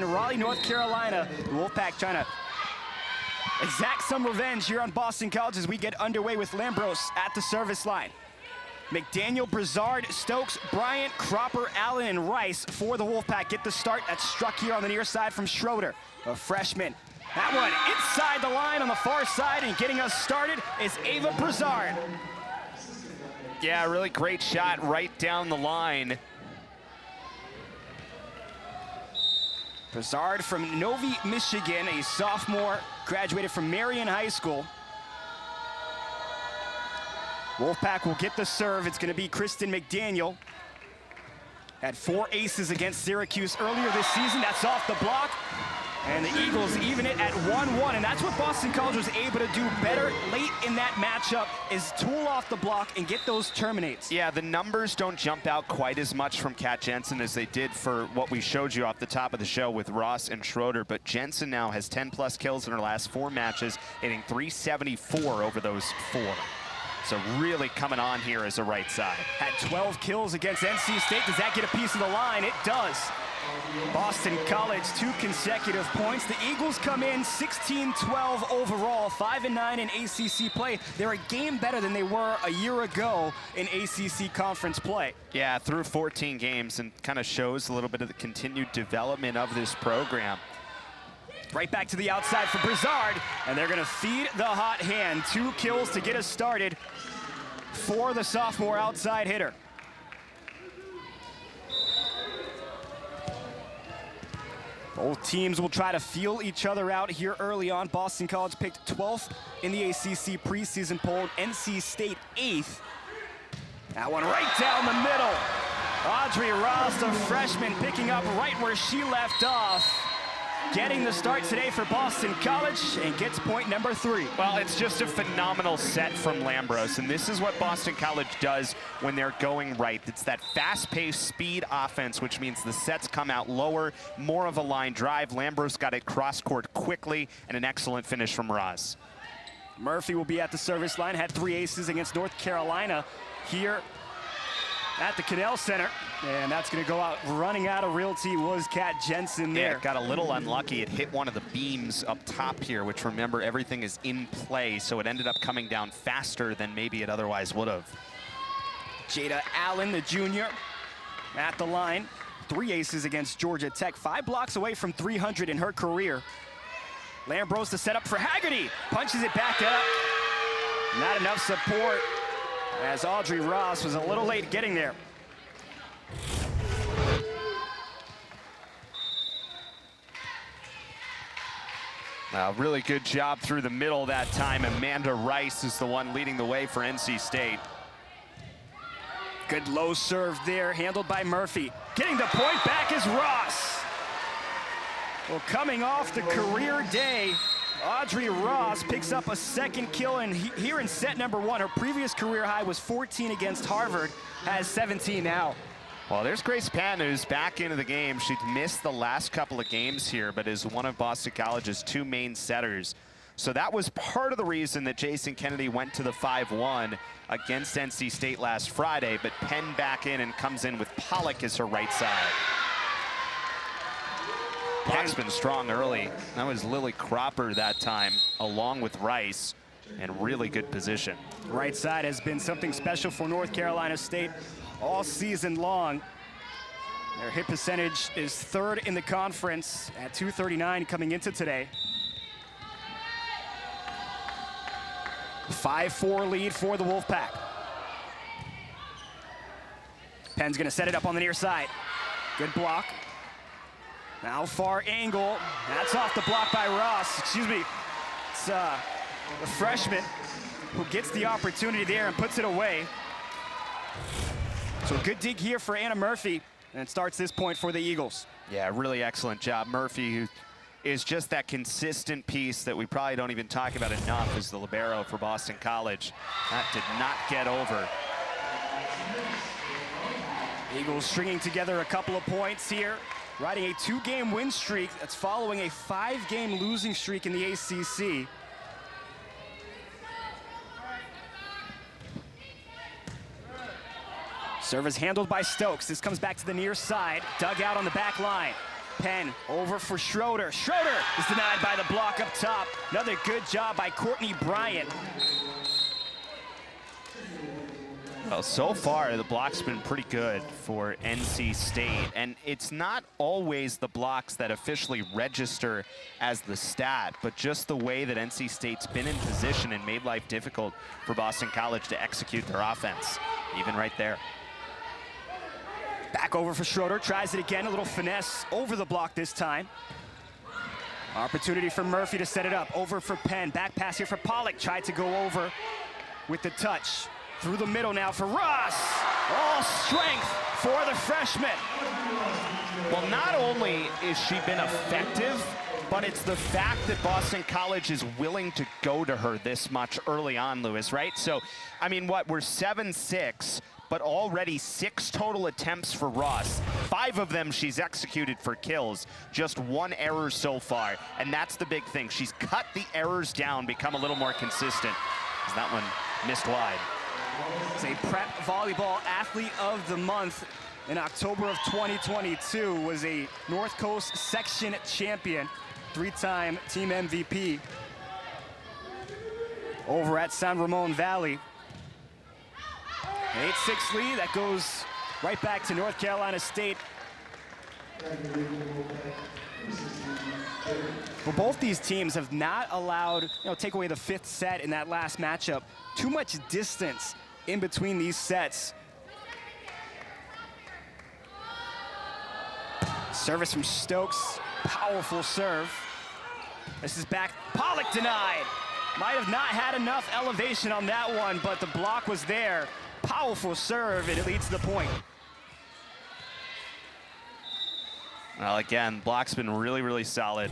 in Raleigh, North Carolina. The Wolfpack trying to exact some revenge here on Boston College as we get underway with Lambros at the service line. McDaniel, Brizard, Stokes, Bryant, Cropper, Allen, and Rice for the Wolfpack get the start. That's struck here on the near side from Schroeder, a freshman. That one inside the line on the far side, and getting us started is Ava Brizard. Yeah, really great shot right down the line. Brizard from Novi, Michigan, a sophomore, graduated from Marion High School. Wolfpack will get the serve. It's going to be Kristen McDaniel. Had 4 aces against Syracuse earlier this season. That's off the block. And the Eagles even it at 1-1. And that's what Boston College was able to do better late in that matchup, is tool off the block and get those terminates. Yeah, the numbers don't jump out quite as much from Kat Jensen as they did for what we showed you off the top of the show with Ross and Schroeder. But Jensen now has 10+ kills in her last 4 matches, hitting .374 over those 4. So really coming on here as a right side. Had 12 kills against NC State. Does that get a piece of the line? It does. Boston College, 2 consecutive points. The Eagles come in 16-12 overall, 5-9 in ACC play. They're a game better than they were a year ago in ACC conference play. Yeah, through 14 games, and kind of shows a little bit of the continued development of this program. Right back to the outside for Brizard, and they're gonna feed the hot hand. 2 kills to get us started for the sophomore outside hitter. Both teams will try to feel each other out here early on. Boston College picked 12th in the ACC preseason poll. NC State 8th. That one right down the middle. Audrey Ross, the freshman, picking up right where she left off. Getting the start today for Boston College, and gets point number 3. Well, it's just a phenomenal set from Lambros, and this is what Boston College does when they're going right. It's that fast-paced speed offense, which means the sets come out lower, more of a line drive. Lambros got it cross-court quickly, and an excellent finish from Ross. Murphy will be at the service line, had 3 aces against North Carolina here at the Cadell Center. And that's going to go out running out of realty was Kat Jensen there. Yeah, got a little unlucky. It hit one of the beams up top here, which, remember, everything is in play, so it ended up coming down faster than maybe it otherwise would have. Jada Allen, the junior, at the line. 3 aces against Georgia Tech, 5 blocks away from 300 in her career. Lambros to set up for Haggerty. Punches it back up. Not enough support, as Audrey Ross was a little late getting there. Really good job through the middle that time. Amanda Rice is the one leading the way for NC State. Good low serve there, handled by Murphy. Getting the point back is Ross. Well, coming off the career day, Audrey Ross picks up a 2nd kill, and here in set number 1, her previous career high was 14 against Harvard, has 17 now. Well, there's Grace Patton, who's back into the game. She'd missed the last couple of games here, but is one of Boston College's 2 main setters. So that was part of the reason that Jason Kennedy went to the 5-1 against NC State last Friday, but Penn back in and comes in with Pollock as her right side. Pollock's been strong early. That was Lily Cropper that time, along with Rice, and really good position. Right side has been something special for North Carolina State all season long. Their hit percentage is 3rd in the conference at .239 coming into today. 5-4 lead for the Wolfpack. Penn's gonna set it up on the near side. Good block. Now far angle. That's off the block by Ross. Excuse me. It's the freshman who gets the opportunity there and puts it away. So a good dig here for Anna Murphy, and it starts this point for the Eagles. Yeah, really excellent job. Murphy, who is just that consistent piece that we probably don't even talk about enough, as the libero for Boston College. That did not get over. Eagles stringing together a couple of points here, riding a 2-game win streak that's following a 5-game losing streak in the ACC. Service handled by Stokes. This comes back to the near side. Dug out on the back line. Penn over for Schroeder. Schroeder is denied by the block up top. Another good job by Courtney Bryant. Well, so far, the block's been pretty good for NC State, and it's not always the blocks that officially register as the stat, but just the way that NC State's been in position and made life difficult for Boston College to execute their offense, even right there. Back over for Schroeder, tries it again, a little finesse over the block this time. Opportunity for Murphy to set it up, over for Penn, back pass here for Pollock, tried to go over with the touch. Through the middle now for Ross. All strength for the freshman. Well, not only is she been effective, but it's the fact that Boston College is willing to go to her this much early on, Lewis, right? So, I mean, what, we're 7-6, but already 6 total attempts for Ross. 5 of them she's executed for kills, just 1 error so far. And that's the big thing. She's cut the errors down, become a little more consistent. That one missed wide. It's a prep volleyball athlete of the month in October of 2022, was a North Coast section champion, 3-time team MVP over at San Ramon Valley. An 8-6 lead that goes right back to North Carolina State. Well, both these teams have not allowed, take away the 5th set in that last matchup. Too much distance in between these sets. Service from Stokes, powerful serve. This is back, Pollock denied. Might have not had enough elevation on that one, but the block was there. Powerful serve, and it leads to the point. Well, again, block's been really, really solid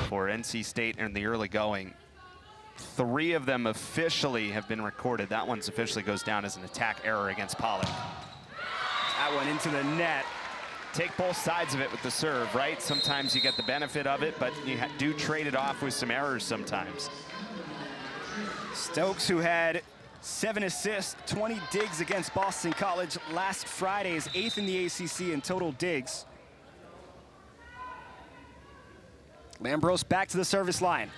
for NC State in the early going. 3 of them officially have been recorded. That one's officially goes down as an attack error against Pollock. That one into the net. Take both sides of it with the serve, right? Sometimes you get the benefit of it, but you do trade it off with some errors sometimes. Stokes, who had 7 assists, 20 digs against Boston College last Friday, is 8th in the ACC in total digs. Lambros back to the service line.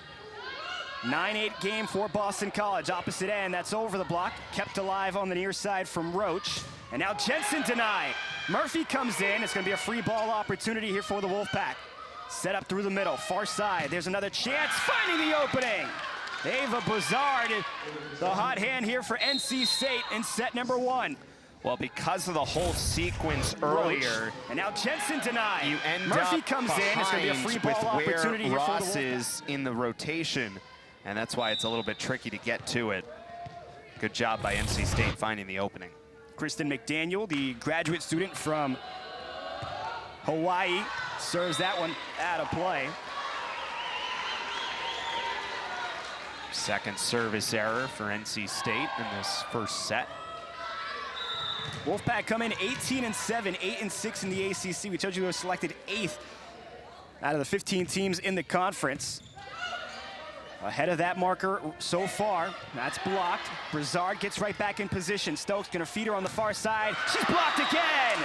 9-8 game for Boston College. Opposite end, that's over the block. Kept alive on the near side from Roach. And now Jensen denied. Murphy comes in. It's going to be a free ball opportunity here for the Wolfpack. Set up through the middle, far side. There's another chance, finding the opening. Ava Brizard, the hot hand here for NC State in set number 1. Well, because of the whole sequence earlier, Roach. And now Jensen denied. You end Murphy up comes in. It's going to be a free ball opportunity here for the Ross is in the rotation, and that's why it's a little bit tricky to get to it. Good job by NC State finding the opening. Kristen McDaniel, the graduate student from Hawaii, serves that one out of play. Second service error for NC State in this first set. Wolfpack come in 18-7, 8-6 in the ACC. We told you they were selected 8th out of the 15 teams in the conference. Ahead of that marker so far. That's blocked. Brizard gets right back in position. Stokes gonna feed her on the far side. She's blocked again.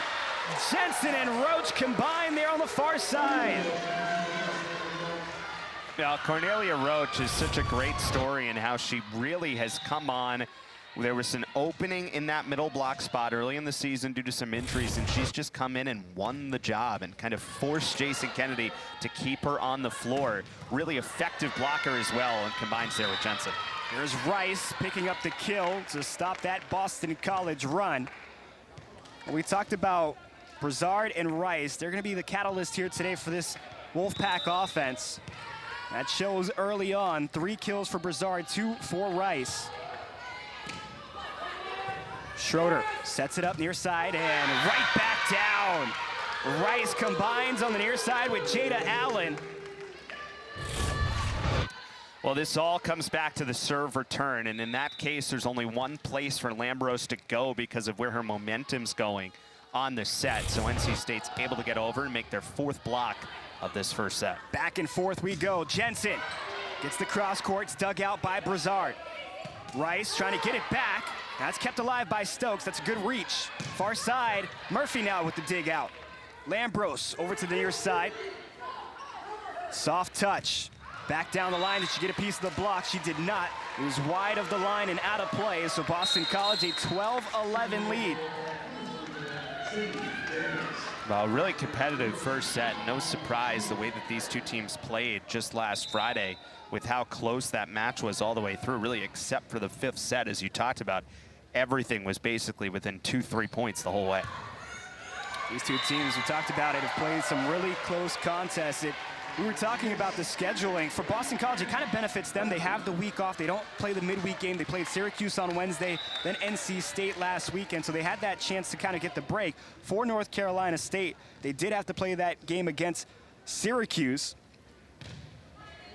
Jensen and Roach combine there on the far side. Now, Cornelia Roach is such a great story in how she really has come on. There was an opening in that middle block spot early in the season due to some injuries, and she's just come in and won the job and kind of forced Jason Kennedy to keep her on the floor. Really effective blocker as well, and combines there with Jensen. Here's Rice picking up the kill to stop that Boston College run. We talked about Brizard and Rice. They're going to be the catalyst here today for this Wolfpack offense. That shows early on. 3 kills for Brizard, 2 for Rice. Schroeder sets it up near side and right back down. Rice combines on the near side with Jada Allen. Well, this all comes back to the serve return, and in that case, there's only one place for Lambros to go because of where her momentum's going on the set. So NC State's able to get over and make their 4th block of this first set. Back and forth we go. Jensen gets the cross courts dug out by Brizard. Rice trying to get it back. That's kept alive by Stokes. That's a good reach. Far side, Murphy now with the dig out. Lambros over to the near side. Soft touch. Back down the line. Did she get a piece of the block? She did not. It was wide of the line and out of play. So Boston College a 12-11 lead. Well, really competitive first set. No surprise the way that these two teams played just last Friday with how close that match was all the way through, really, except for the fifth set, as you talked about. Everything was basically within 2-3 points the whole way. These two teams, we talked about it, have played some really close contests. We were talking about the scheduling. For Boston College, it kind of benefits them. They have the week off. They don't play the midweek game. They played Syracuse on Wednesday, then NC State last weekend, so they had that chance to kind of get the break. For North Carolina State, they did have to play that game against Syracuse.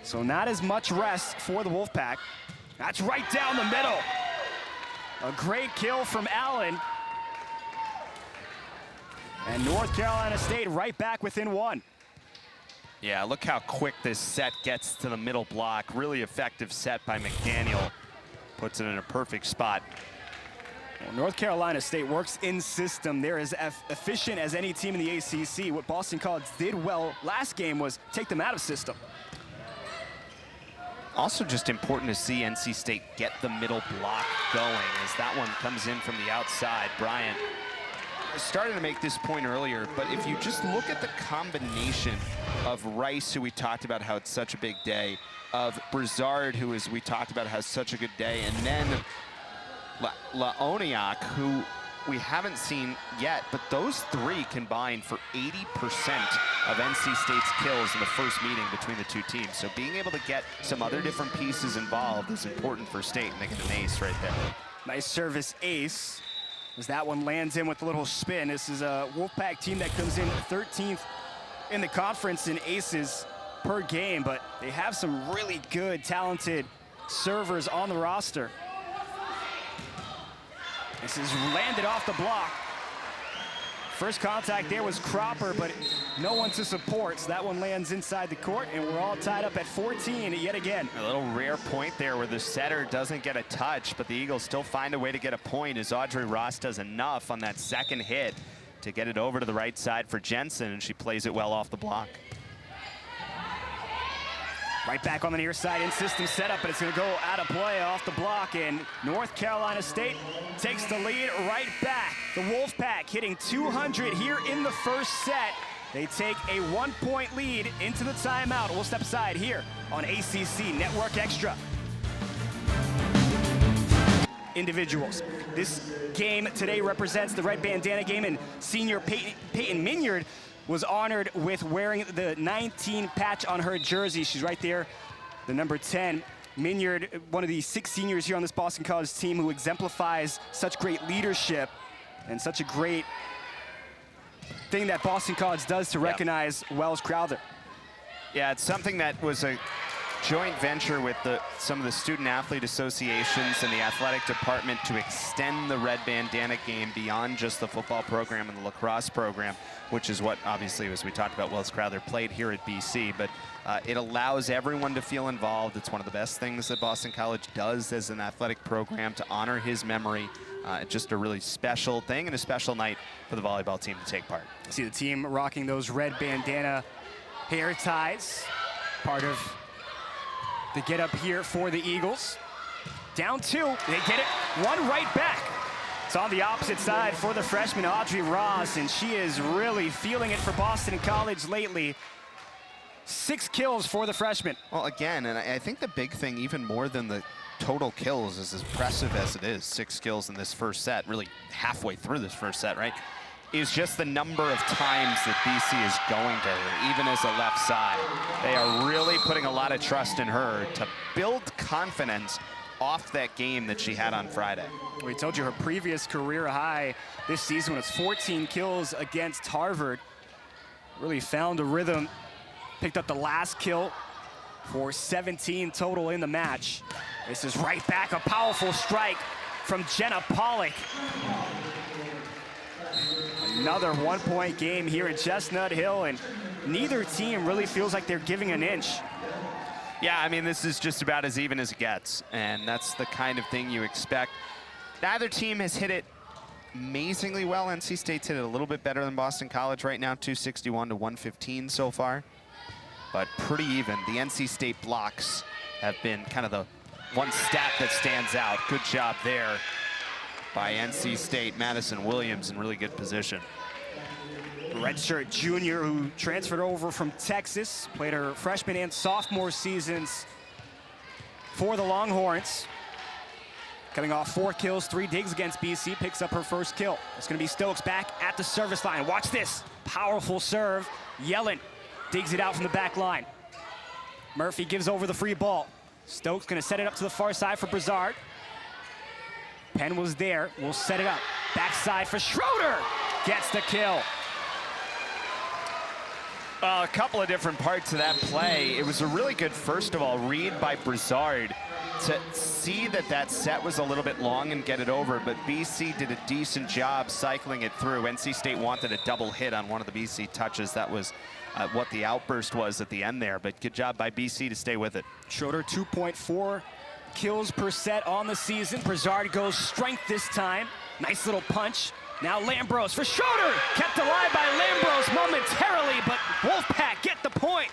So not as much rest for the Wolfpack. That's right down the middle. A great kill from Allen. And North Carolina State right back within one. Yeah, look how quick this set gets to the middle block. Really effective set by McDaniel. Puts it in a perfect spot. Well, North Carolina State works in system. They're as efficient as any team in the ACC. What Boston College did well last game was take them out of system. Also just important to see NC State get the middle block going as that one comes in from the outside. Bryant, I started to make this point earlier, but if you just look at the combination of Rice, who we talked about how it's such a big day, of Brizard, who is we talked about has such a good day, and then Laoniak, who we haven't seen yet, but those three combined for 80% of NC State's kills in the first meeting between the two teams. So being able to get some other different pieces involved is important for State, and they get an ace right there. Nice service ace, as that one lands in with a little spin. This is a Wolfpack team that comes in 13th in the conference in aces per game, but they have some really good, talented servers on the roster. This is landed off the block. First contact there was Cropper, but no one to support, so that one lands inside the court, and we're all tied up at 14 yet again. A little rare point there where the setter doesn't get a touch, but the Eagles still find a way to get a point as Audrey Ross does enough on that second hit to get it over to the right side for Jensen, and she plays it well off the block. Right back on the near side in system setup, but it's going to go out of play off the block, and North Carolina State takes the lead right back. The Wolfpack hitting 200 here in the first set. They take a 1-point lead into the timeout. We'll step aside here on ACC Network Extra. Individuals. This game today represents the red bandana game, and senior Peyton Minyard was honored with wearing the 19 patch on her jersey. She's right there, the number 10. Minyard, one of the 6 seniors here on this Boston College team who exemplifies such great leadership and such a great thing that Boston College does to recognize Wells Crowther. Yeah, it's something that was a joint venture with some of the student athlete associations and the athletic department to extend the red bandana game beyond just the football program and the lacrosse program, which is what obviously, as we talked about, Wells Crowther played here at BC, but it allows everyone to feel involved. It's one of the best things that Boston College does as an athletic program to honor his memory. Just a really special thing and a special night for the volleyball team to take part. See the team rocking those red bandana hair ties, part of the get up here for the Eagles. Down 2, they get it, one right back. It's on the opposite side for the freshman Audrey Ross, and she is really feeling it for Boston College lately. 6 kills for the freshman. Well, again, and I think the big thing, even more than the total kills, is as impressive as it is, 6 kills in this first set, really halfway through this first set, right, is just the number of times that BC is going to her, even as a left side. They are really putting a lot of trust in her to build confidence off that game that she had on Friday. We told you her previous career high this season was 14 kills against Harvard. Really found a rhythm, picked up the last kill for 17 total in the match. This is right back, a powerful strike from Jenna Pollock. Another 1-point game here at Chestnut Hill, and neither team really feels like they're giving an inch. Yeah, I mean, this is just about as even as it gets, and that's the kind of thing you expect. Neither team has hit it amazingly well. NC State's hit it a little bit better than Boston College right now, 261 to 115 so far. But pretty even. The NC State blocks have been kind of the one stat that stands out. Good job there by NC State. Madison Williams in really good position. Redshirt junior who transferred over from Texas, played her freshman and sophomore seasons for the Longhorns. Coming off 4 kills, 3 digs against BC, picks up her first kill. It's gonna be Stokes back at the service line. Watch this, powerful serve. Yellen digs it out from the back line. Murphy gives over the free ball. Stokes gonna set it up to the far side for Brizard. Penn was there, will set it up. Backside for Schroeder, gets the kill. A couple of different parts of that play. It was a really good, first of all, read by Brizard to see that that set was a little bit long and get it over, but BC did a decent job cycling it through. NC State wanted a double hit on one of the BC touches. That was what the outburst was at the end there, but good job by BC to stay with it. Schroeder 2.4 kills per set on the season. Brizard goes strength this time. Nice little punch. Now Lambros for Schroeder. Kept alive by Lambros momentarily, but Wolfpack get the point.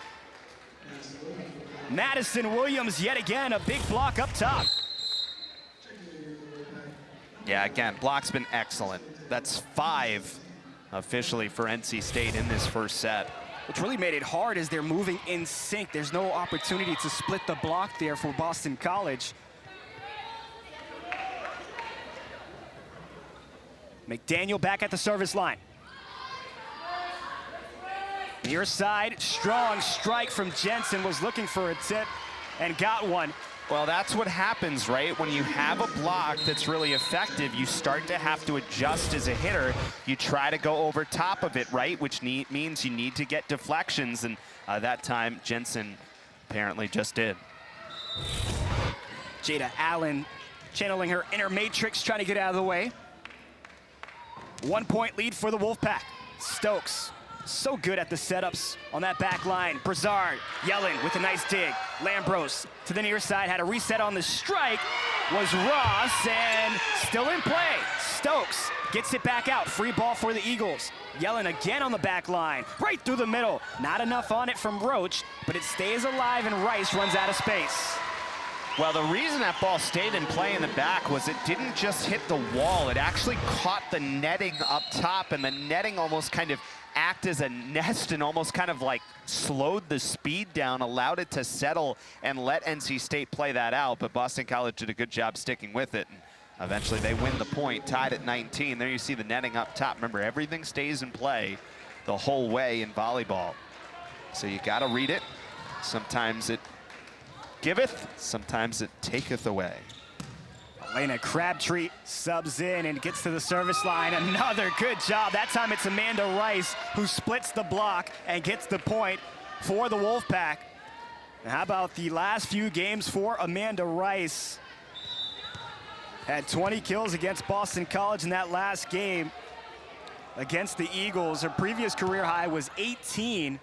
Madison Williams yet again, a big block up top. Yeah, again, block's been excellent. That's 5 officially for NC State in this first set. What's really made it hard is they're moving in sync. There's no opportunity to split the block there for Boston College. McDaniel back at the service line. Near side, strong strike from Jensen, was looking for a tip and got one. Well, that's what happens, right? When you have a block that's really effective, you start to have to adjust as a hitter. You try to go over top of it, right? Which means you need to get deflections, and that time Jensen apparently just did. Jada Allen channeling her inner matrix, trying to get out of the way. 1 point lead for the Wolfpack. Stokes, so good at the setups on that back line. Brizard, Yellen with a nice dig. Lambros to the near side, had a reset on the strike. Was Ross, and still in play. Stokes gets it back out. Free ball for the Eagles. Yellen again on the back line, right through the middle. Not enough on it from Roach, but it stays alive, and Rice runs out of space. Well, the reason that ball stayed in play in the back was it didn't just hit the wall. It actually caught the netting up top, and the netting almost kind of act as a nest and almost kind of like slowed the speed down, allowed it to settle and let NC State play that out. But Boston College did a good job sticking with it. And eventually they win the point, tied at 19. There you see the netting up top. Remember, everything stays in play the whole way in volleyball. So you got to read it. Sometimes it giveth, sometimes it taketh away. Elena Crabtree subs in and gets to the service line. Another good job. That time it's Amanda Rice who splits the block and gets the point for the Wolfpack. And how about the last few games for Amanda Rice? Had 20 kills against Boston College in that last game against the Eagles. Her previous career high was 18.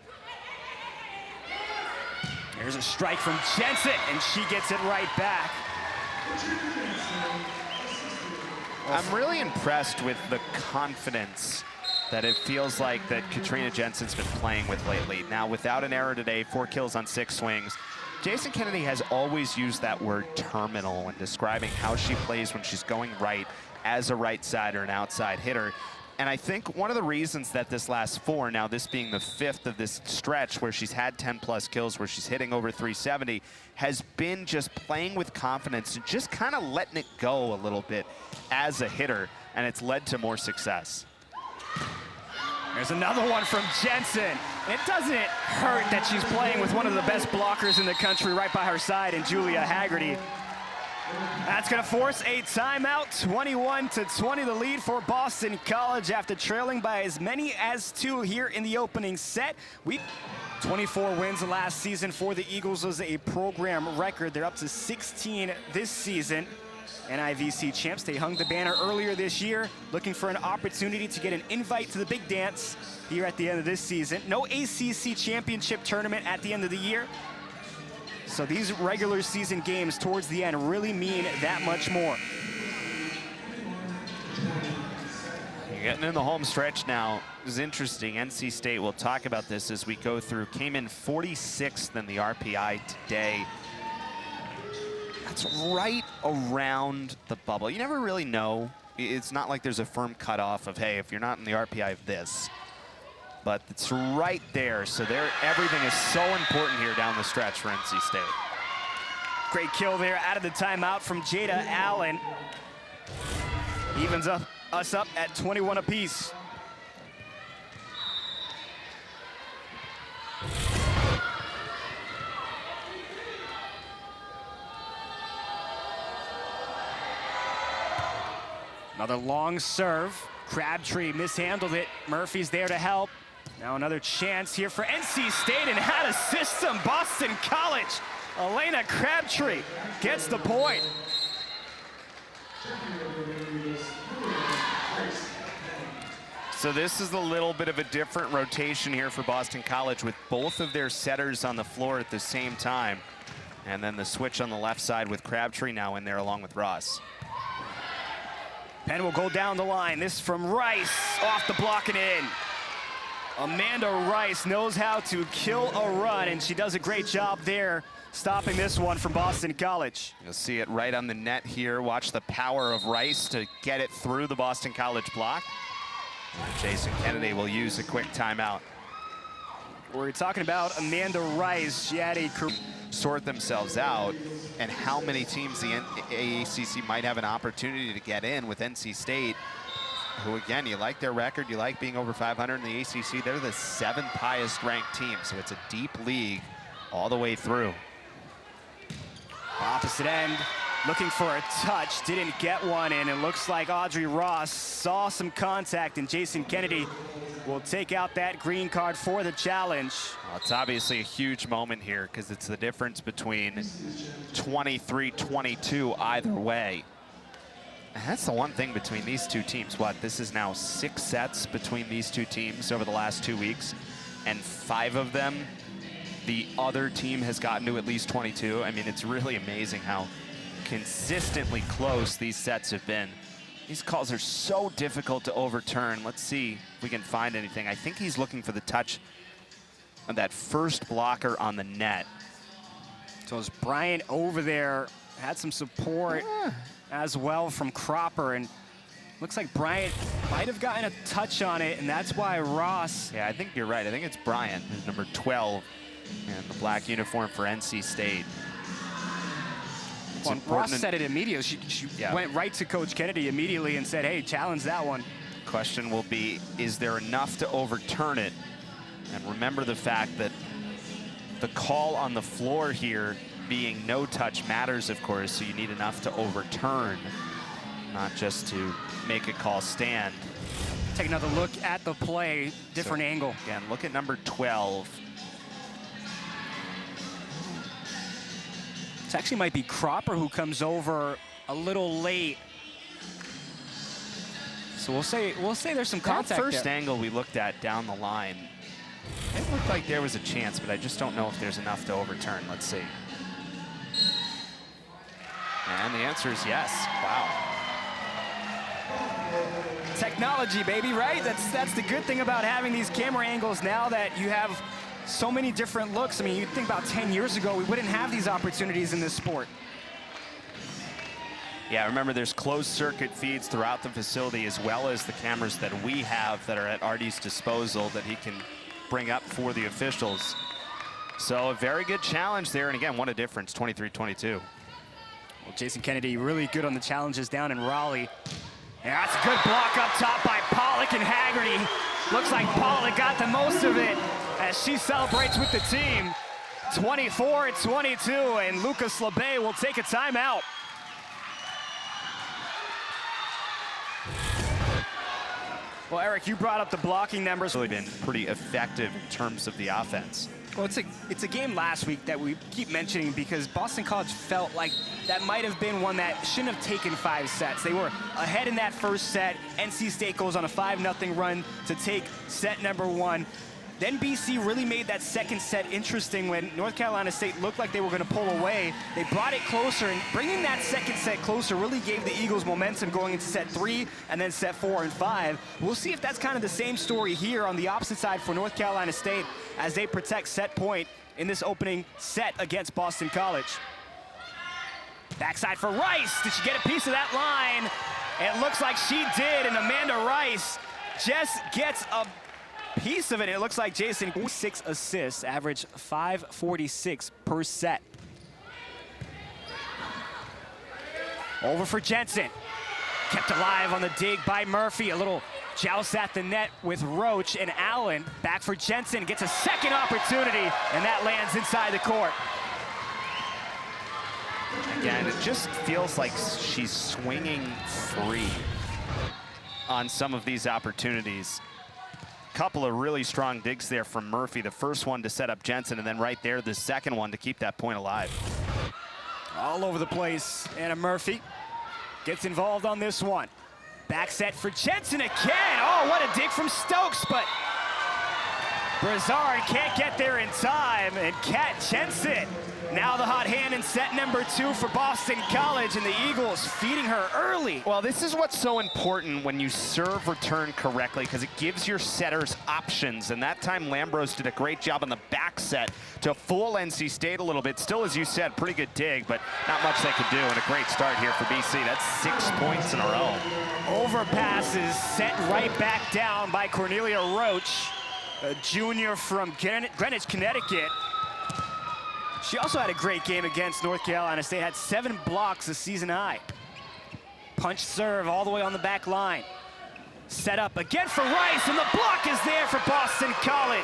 There's a strike from Jensen, and she gets it right back. I'm really impressed with the confidence that it feels like that Katrina Jensen's been playing with lately. Now, without an error today, 4 kills on 6 swings. Jason Kennedy has always used that word terminal when describing how she plays when she's going right as a right side or an outside hitter. And I think one of the reasons that this last 4, now this being the 5th of this stretch where she's had 10+ kills, where she's hitting over 370, has been just playing with confidence and just kind of letting it go a little bit as a hitter, and it's led to more success. There's another one from Jensen. It doesn't hurt that she's playing with one of the best blockers in the country right by her side in Julia Haggerty. That's going to force a timeout. 21-20 the lead for Boston College after trailing by as many as 2 here in the opening set. 24 wins last season for the Eagles was a program record. They're up to 16 this season. NIVC champs, they hung the banner earlier this year, looking for an opportunity to get an invite to the big dance here at the end of this season. No ACC championship tournament at the end of the year. So these regular season games towards the end really mean that much more. Getting in the home stretch now is interesting. NC State, we'll talk about this as we go through, came in 46th in the RPI today. That's right around the bubble. You never really know. It's not like there's a firm cutoff of, hey, if you're not in the RPI of this. But it's right there, so everything is so important here down the stretch for NC State. Great kill there out of the timeout from Jada Allen. Evens us up at 21 apiece. Another long serve. Crabtree mishandled it. Murphy's there to help. Now another chance here for NC State, and how to system Boston College. Elena Crabtree gets the point. So this is a little bit of a different rotation here for Boston College with both of their setters on the floor at the same time. And then the switch on the left side with Crabtree now in there along with Ross. Penn will go down the line. This from Rice, off the block and in. Amanda Rice knows how to kill a run, and she does a great job there stopping this one from Boston College. You'll see it right on the net here. Watch the power of Rice to get it through the Boston College block. And Jason Kennedy will use a quick timeout. We're talking about Amanda Rice. She had a sort themselves out, and how many teams the ACC might have an opportunity to get in with NC State, who again, you like their record, you like being over 500 in the ACC. They're the 7th highest ranked team, so it's a deep league all the way through. Opposite end, looking for a touch, didn't get one, and it looks like Audrey Ross saw some contact, and Jason Kennedy will take out that green card for the challenge. Well, it's obviously a huge moment here because it's the difference between 23-22 either way. And that's the one thing between these two teams. This is now 6 sets between these two teams over the last 2 weeks, and 5 of them, the other team has gotten to at least 22. I mean, it's really amazing how consistently close these sets have been. These calls are so difficult to overturn. Let's see if we can find anything. I think he's looking for the touch of that first blocker on the net. So as Bryant over there had some support as well from Cropper, and looks like Bryant might have gotten a touch on it, and that's why Ross. Yeah, I think you're right. I think it's Bryant, who's number 12 in the black uniform for NC State. Well, Ross said it immediately. She went right to Coach Kennedy immediately and said, hey, challenge that one. Question will be, is there enough to overturn it? And remember the fact that the call on the floor here being no touch matters, of course, so you need enough to overturn, not just to make a call stand. Take another look at the play, different angle. Again, look at number 12. It actually might be Cropper who comes over a little late. So we'll say there's some contact That first there. angle we looked at down the line, it looked like there was a chance, but I just don't know if there's enough to overturn. Let's see. And the answer is yes. Wow. Technology, baby, right? That's the good thing about having these camera angles now, that you have so many different looks. I mean, you think about 10 years ago, we wouldn't have these opportunities in this sport. Yeah, remember there's closed circuit feeds throughout the facility, as well as the cameras that we have that are at Artie's disposal that he can bring up for the officials. So a very good challenge there. And again, what a difference, 23-22. Well, Jason Kennedy really good on the challenges down in Raleigh. Yeah, that's a good block up top by Pollock, and Haggerty. Looks like Pollock got the most of it as she celebrates with the team. 24-22, and Lucas LeBay will take a timeout. Well, Eric, you brought up the blocking numbers. Really been pretty effective in terms of the offense. Well, it's a game last week that we keep mentioning because Boston College felt like that might have been one that shouldn't have taken 5 sets. They were ahead in that first set. NC State goes on a 5-0 run to take set number 1. Then BC really made that second set interesting when North Carolina State looked like they were going to pull away. They brought it closer, and bringing that second set closer really gave the Eagles momentum going into set 3 and then set 4 and 5. We'll see if that's kind of the same story here on the opposite side for North Carolina State as they protect set point in this opening set against Boston College. Backside for Rice. Did she get a piece of that line? It looks like she did, and Amanda Rice just gets a piece of it. It looks like Jason, 6 assists, average 5.46 per set. Over for Jensen. Kept alive on the dig by Murphy. A little joust at the net with Roach, and Allen back for Jensen. Gets a second opportunity, and that lands inside the court. Again, it just feels like she's swinging free on some of these opportunities. Couple of really strong digs there from Murphy. The first one to set up Jensen, and then right there, the second one to keep that point alive. All over the place. Anna Murphy gets involved on this one. Back set for Jensen again. Oh, what a dig from Stokes, but Brizard can't get there in time, and Kat Jensen now the hot hand in set number 2 for Boston College, and the Eagles feeding her early. Well, this is what's so important when you serve return correctly, because it gives your setters options, and that time Lambros did a great job on the back set to fool NC State a little bit. Still, as you said, pretty good dig, but not much they could do, and a great start here for BC. That's 6 points in a row. Overpasses set right back down by Cornelia Roach, a junior from Greenwich, Connecticut. She also had a great game against North Carolina State, had 7 blocks a season high. Punch serve all the way on the back line. Set up again for Rice, and the block is there for Boston College.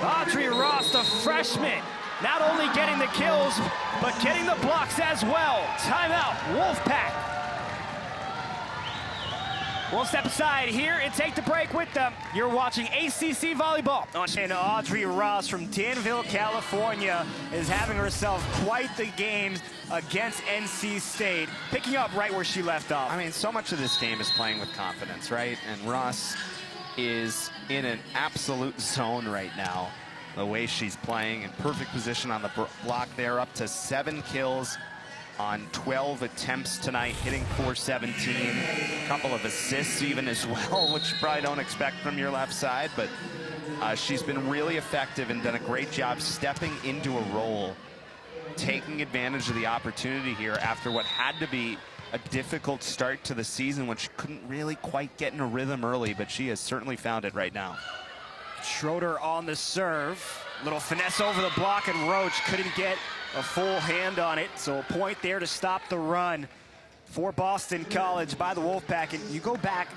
Audrey Ross, the freshman, not only getting the kills, but getting the blocks as well. Timeout, Wolfpack. We'll step aside here and take the break with them. You're watching ACC Volleyball. And Audrey Ross from Danville, California is having herself quite the games against NC State, picking up right where she left off. I mean, so much of this game is playing with confidence, right? And Ross is in an absolute zone right now. The way she's playing in perfect position on the block there, up to 7 kills on 12 attempts tonight, hitting .417. A couple of assists even as well, which you probably don't expect from your left side, but she's been really effective and done a great job stepping into a role, taking advantage of the opportunity here after what had to be a difficult start to the season when she couldn't really quite get in a rhythm early, but she has certainly found it right now. Schroeder on the serve. Little finesse over the block, and Roach couldn't get a full hand on it. So a point there to stop the run for Boston College by the Wolfpack. And you go back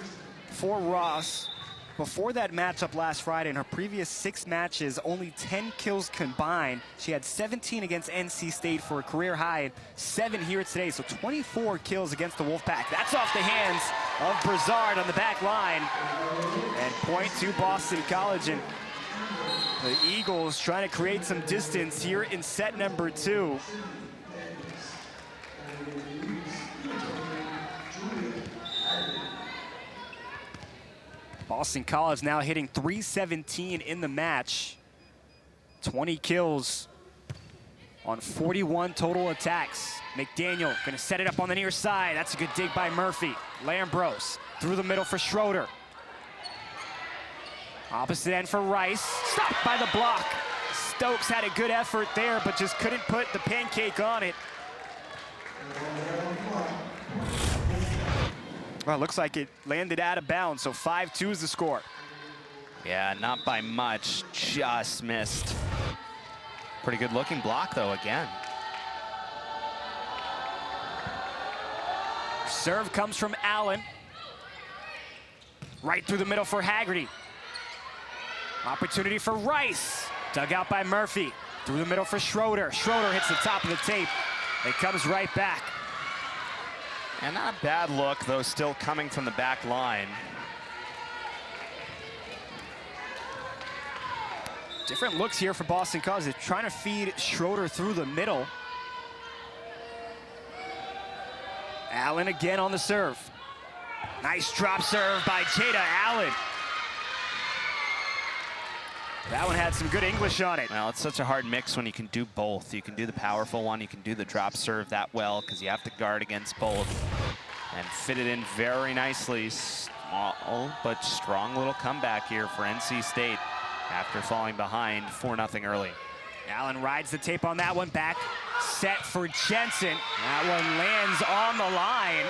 for Ross, before that matchup last Friday, in her previous 6 matches, only 10 kills combined. She had 17 against NC State for a career high, and 7 here today. So 24 kills against the Wolfpack. That's off the hands of Brizard on the back line. And point to Boston College. And the Eagles trying to create some distance here in set number 2. Boston College now hitting .317 in the match. 20 kills on 41 total attacks. McDaniel gonna set it up on the near side. That's a good dig by Murphy. Lambros through the middle for Schroeder. Opposite end for Rice, stopped by the block. Stokes had a good effort there, but just couldn't put the pancake on it. Well, it looks like it landed out of bounds, so 5-2 is the score. Yeah, not by much, just missed. Pretty good looking block though, again. Serve comes from Allen. Right through the middle for Haggerty. Opportunity for Rice. Dug out by Murphy. Through the middle for Schroeder. Schroeder hits the top of the tape. It comes right back. And not a bad look, though, still coming from the back line. Different looks here for Boston College. They're trying to feed Schroeder through the middle. Allen again on the serve. Nice drop serve by Jada Allen. That one had some good English on it. Well, it's such a hard mix when you can do both. You can do the powerful one, you can do the drop serve that well, because you have to guard against both. And fit it in very nicely. Small but strong little comeback here for NC State after falling behind 4-0 early. Allen rides the tape on that one. Back set for Jensen. That one lands on the line.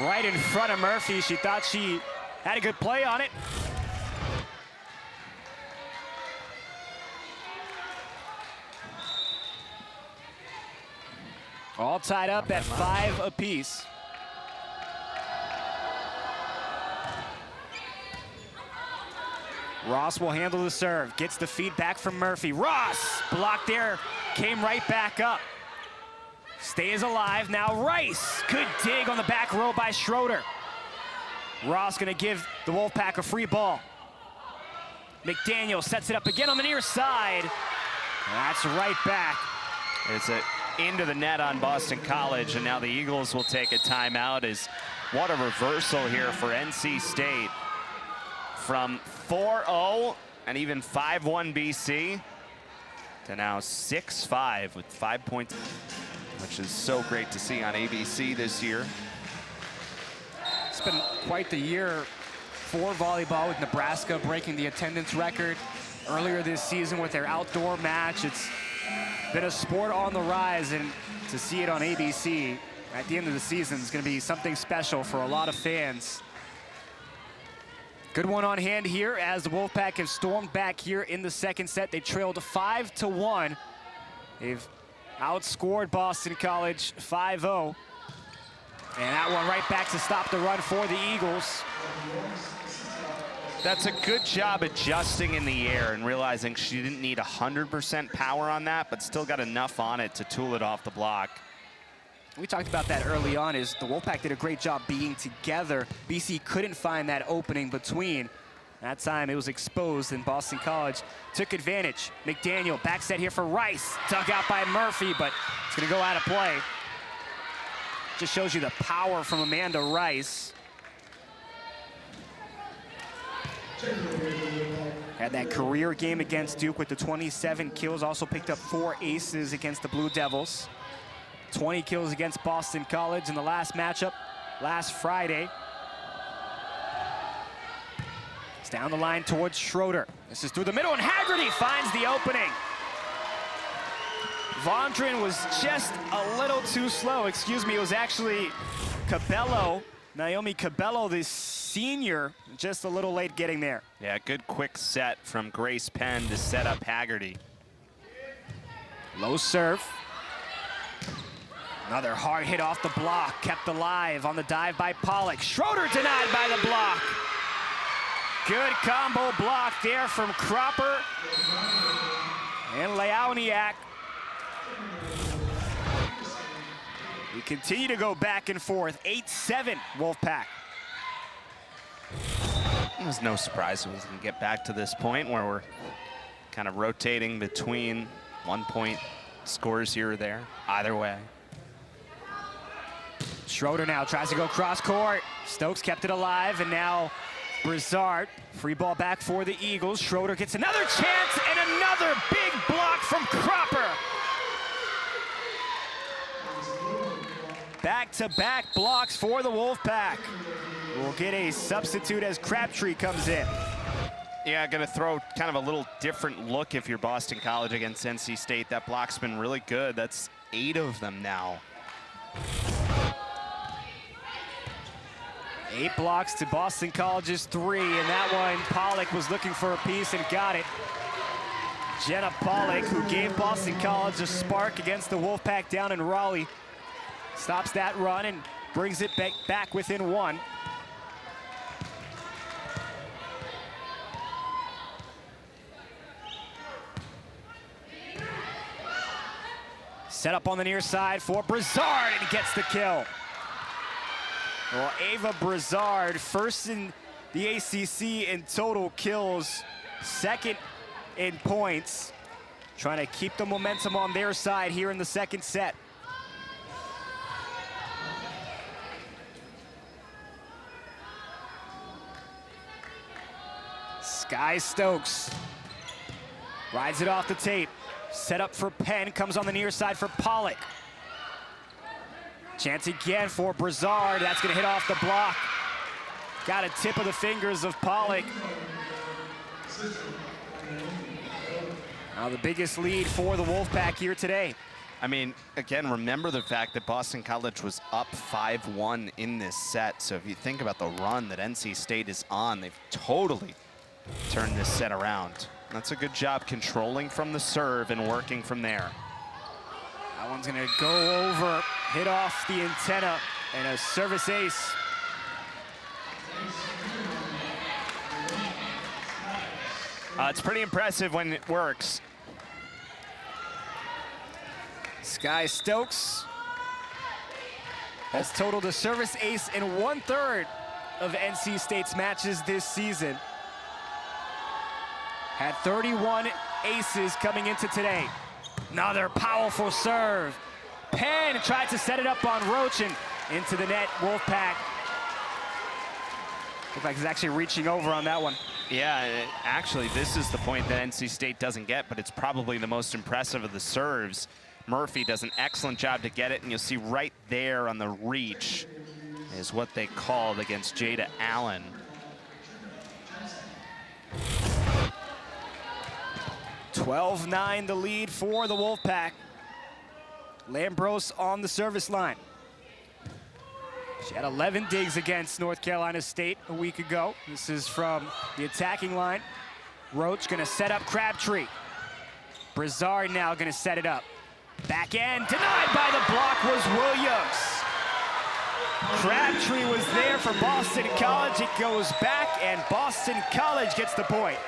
Right in front of Murphy. She thought she had a good play on it. All tied up at 5 apiece. Ross will handle the serve, gets the feed back from Murphy. Ross, blocked there, came right back up. Stays alive, now Rice. Good dig on the back row by Schroeder. Ross gonna give the Wolfpack a free ball. McDaniel sets it up again on the near side. That's right back. It's into the net on Boston College, and now the Eagles will take a timeout. What a reversal here for NC State. From 4-0 and even 5-1 BC to now 6-5 with 5 points, which is so great to see on ABC this year. It's been quite the year for volleyball, with Nebraska breaking the attendance record earlier this season with their outdoor match. It's been a sport on the rise, and to see it on ABC at the end of the season is going to be something special for a lot of fans. Good one on hand here as the Wolfpack have stormed back here in the second set. They trailed 5-1. They've outscored Boston College 5-0. And that one right back to stop the run for the Eagles. That's a good job adjusting in the air and realizing she didn't need 100% power on that, but still got enough on it to tool it off the block. We talked about that early on, is the Wolfpack did a great job being together. BC couldn't find that opening between. That time it was exposed, and Boston College took advantage. McDaniel, back set here for Rice. Dug out by Murphy, but it's gonna go out of play. Just shows you the power from Amanda Rice. Had that career game against Duke with the 27 kills. Also picked up 4 aces against the Blue Devils. 20 kills against Boston College in the last matchup last Friday. It's down the line towards Schroeder. This is through the middle, and Haggerty finds the opening. Vondren was just a little too slow. Excuse me, it was actually Cabello, Naomi Cabello, the senior, just a little late getting there. Yeah, good quick set from Grace Penn to set up Haggerty. Low serve. Another hard hit off the block, kept alive on the dive by Pollock. Schroeder denied by the block. Good combo block there from Cropper and Leoniak. We continue to go back and forth. 8-7 Wolfpack. It was no surprise it was going to get back to this point where we're kind of rotating between 1-point scores here or there, either way. Schroeder now tries to go cross court. Stokes kept it alive, and now Brizard. Free ball back for the Eagles. Schroeder gets another chance, and another big block from Cropper. Back-to-back blocks for the Wolfpack. We'll get a substitute as Crabtree comes in. Yeah, gonna throw kind of a little different look if you're Boston College against NC State. That block's been really good. That's 8 of them now. 8 blocks to Boston College's 3, and that one, Pollock was looking for a piece and got it. Jenna Pollock, who gave Boston College a spark against the Wolfpack down in Raleigh, stops that run and brings it back within 1. Set up on the near side for Brizard, and gets the kill. Well, Ava Brizard, first in the ACC in total kills, second in points. Trying to keep the momentum on their side here in the second set. Skye Stokes rides it off the tape. Set up for Penn, comes on the near side for Pollock. Chance again for Brizard. That's gonna hit off the block. Got a tip of the fingers of Pollock. Now the biggest lead for the Wolfpack here today. I mean, again, remember the fact that Boston College was up 5-1 in this set. So if you think about the run that NC State is on, they've totally turned this set around. That's a good job controlling from the serve and working from there. That one's gonna go over, hit off the antenna, and a service ace. It's pretty impressive when it works. Skye Stokes has totaled a service ace in 1/3 of NC State's matches this season. Had 31 aces coming into today. Another powerful serve. Penn tried to set it up on Roach and into the net. Wolfpack. Looks like he's actually reaching over on that one. Yeah, actually, this is the point that NC State doesn't get, but it's probably the most impressive of the serves. Murphy does an excellent job to get it, and you'll see right there on the reach is what they called against Jada Allen. (12-9) the lead for the Wolfpack. Lambros on the service line. She had 11 digs against North Carolina State a week ago. This is from the attacking line. Roach gonna set up Crabtree. Brizard now gonna set it up. Back end, denied by the block was Williams. Crabtree was there for Boston College. It goes back and Boston College gets the point.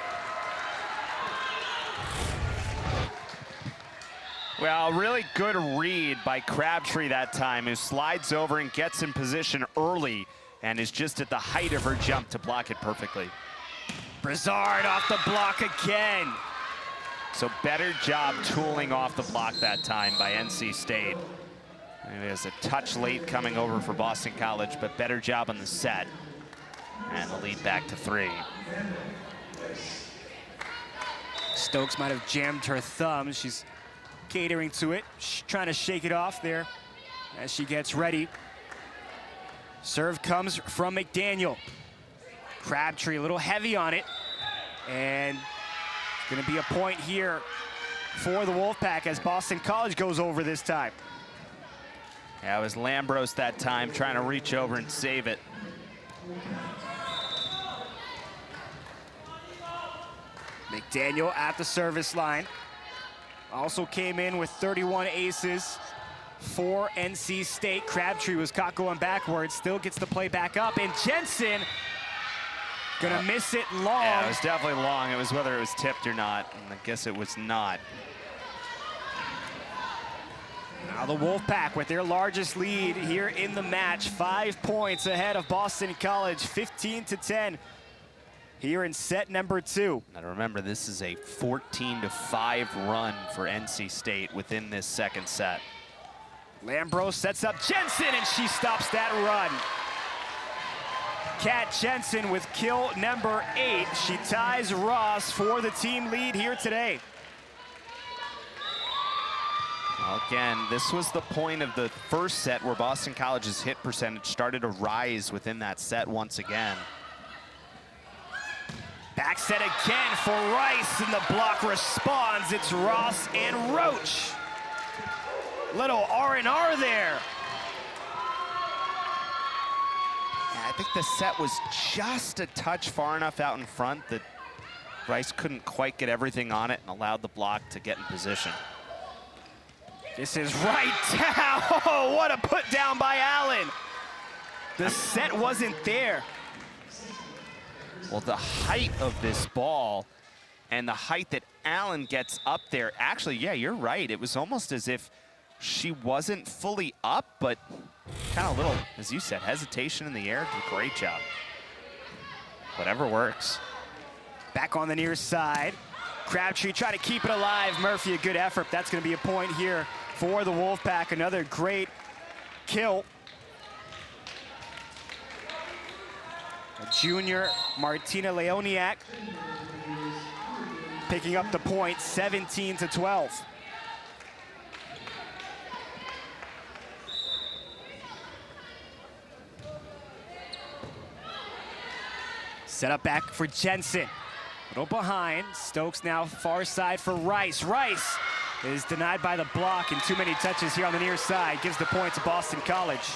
Well, really good read by Crabtree that time, who slides over and gets in position early and is just at the height of her jump to block it perfectly. Brizard off the block again. So better job tooling off the block that time by NC State. There's a touch late coming over for Boston College, but better job on the set. And the lead back to 3. Stokes might have jammed her thumb. She's catering to it, trying to shake it off there as she gets ready. Serve comes from McDaniel. Crabtree a little heavy on it, and it's gonna be a point here for the Wolfpack as Boston College goes over this time. Yeah, it was Lambros that time trying to reach over and save it. McDaniel at the service line. Also came in with 31 aces for NC State. Crabtree was caught going backwards, still gets the play back up, and Jensen gonna miss it long. Yeah, it was definitely long. It was whether it was tipped or not, and I guess it was not. Now the Wolfpack with their largest lead here in the match, 5 points ahead of Boston College, 15-10. Here in set number 2. Now remember, this is a 14-5 run for NC State within this second set. Lambros sets up Jensen, and she stops that run. Kat Jensen with kill number 8. She ties Ross for the team lead here today. Well, again, this was the point of the first set where Boston College's hit percentage started to rise within that set once again. Back set again for Rice, and the block responds. It's Ross and Roach. Little R&R there. Yeah, I think the set was just a touch far enough out in front that Rice couldn't quite get everything on it and allowed the block to get in position. This is right down. Oh, what a put down by Allen. The set wasn't there. Well, the height of this ball and the height that Allen gets up there, actually, yeah, you're right. It was almost as if she wasn't fully up, but kind of a little, as you said, hesitation in the air. Did a great job. Whatever works. Back on the near side. Crabtree trying to keep it alive. Murphy, a good effort. That's going to be a point here for the Wolfpack. Another great kill. A junior, Martina Leoniak, picking up the point, 17-12. Set up back for Jensen. Little behind. Stokes now far side for Rice. Rice is denied by the block, and too many touches here on the near side. Gives the point to Boston College.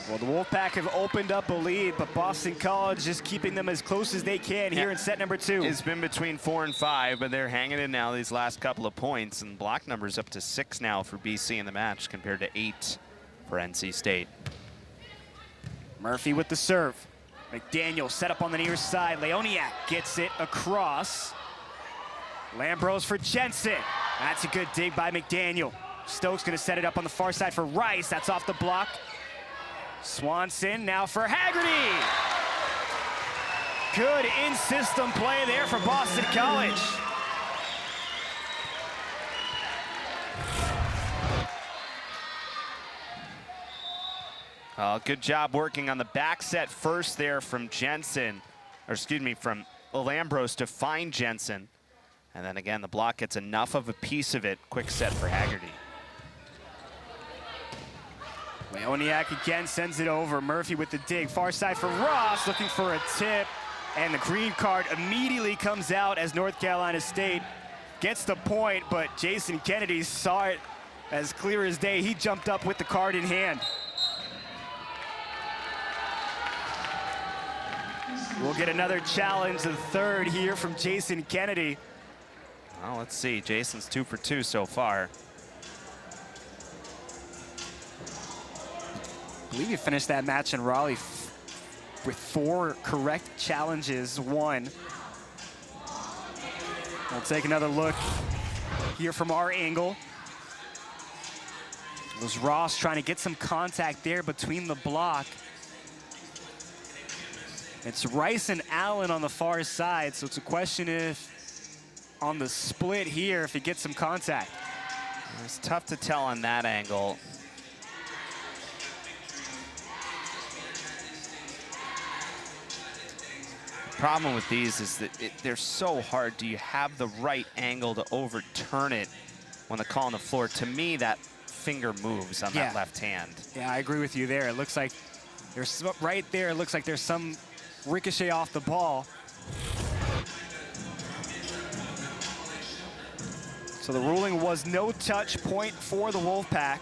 Well, the Wolfpack have opened up a lead, but Boston College just keeping them as close as they can here in set number 2. It's been between 4 and 5, but they're hanging in now these last couple of points, and block numbers up to 6 now for BC in the match compared to 8 for NC State. Murphy with the serve. McDaniel set up on the near side. Leoniak gets it across. Lambros for Jensen. That's a good dig by McDaniel. Stokes gonna set it up on the far side for Rice. That's off the block. Swanson now for Haggerty. Good in-system play there for Boston College. Good job working on the back set first there from Jensen, or excuse me, from Lambros to find Jensen. And then again, the block gets enough of a piece of it. Quick set for Haggerty. Leoniak again sends it over. Murphy with the dig. Far side for Ross, looking for a tip. And the green card immediately comes out as North Carolina State gets the point, but Jason Kennedy saw it as clear as day. He jumped up with the card in hand. We'll get another challenge, the third here from Jason Kennedy. Well, let's see. Jason's 2 for 2 so far. I believe you finished that match in Raleigh with 4 correct challenges, 1. We'll take another look here from our angle. It was Ross trying to get some contact there between the block. It's Rice and Allen on the far side, so it's a question if on the split here, if he gets some contact. It's tough to tell on that angle. Problem with these is that they're so hard. Do you have the right angle to overturn it when the call on the floor? To me, that finger moves on that left hand. Yeah, I agree with you there. It looks like there's right there. It looks like there's some ricochet off the ball. So the ruling was no touch, point for the Wolfpack.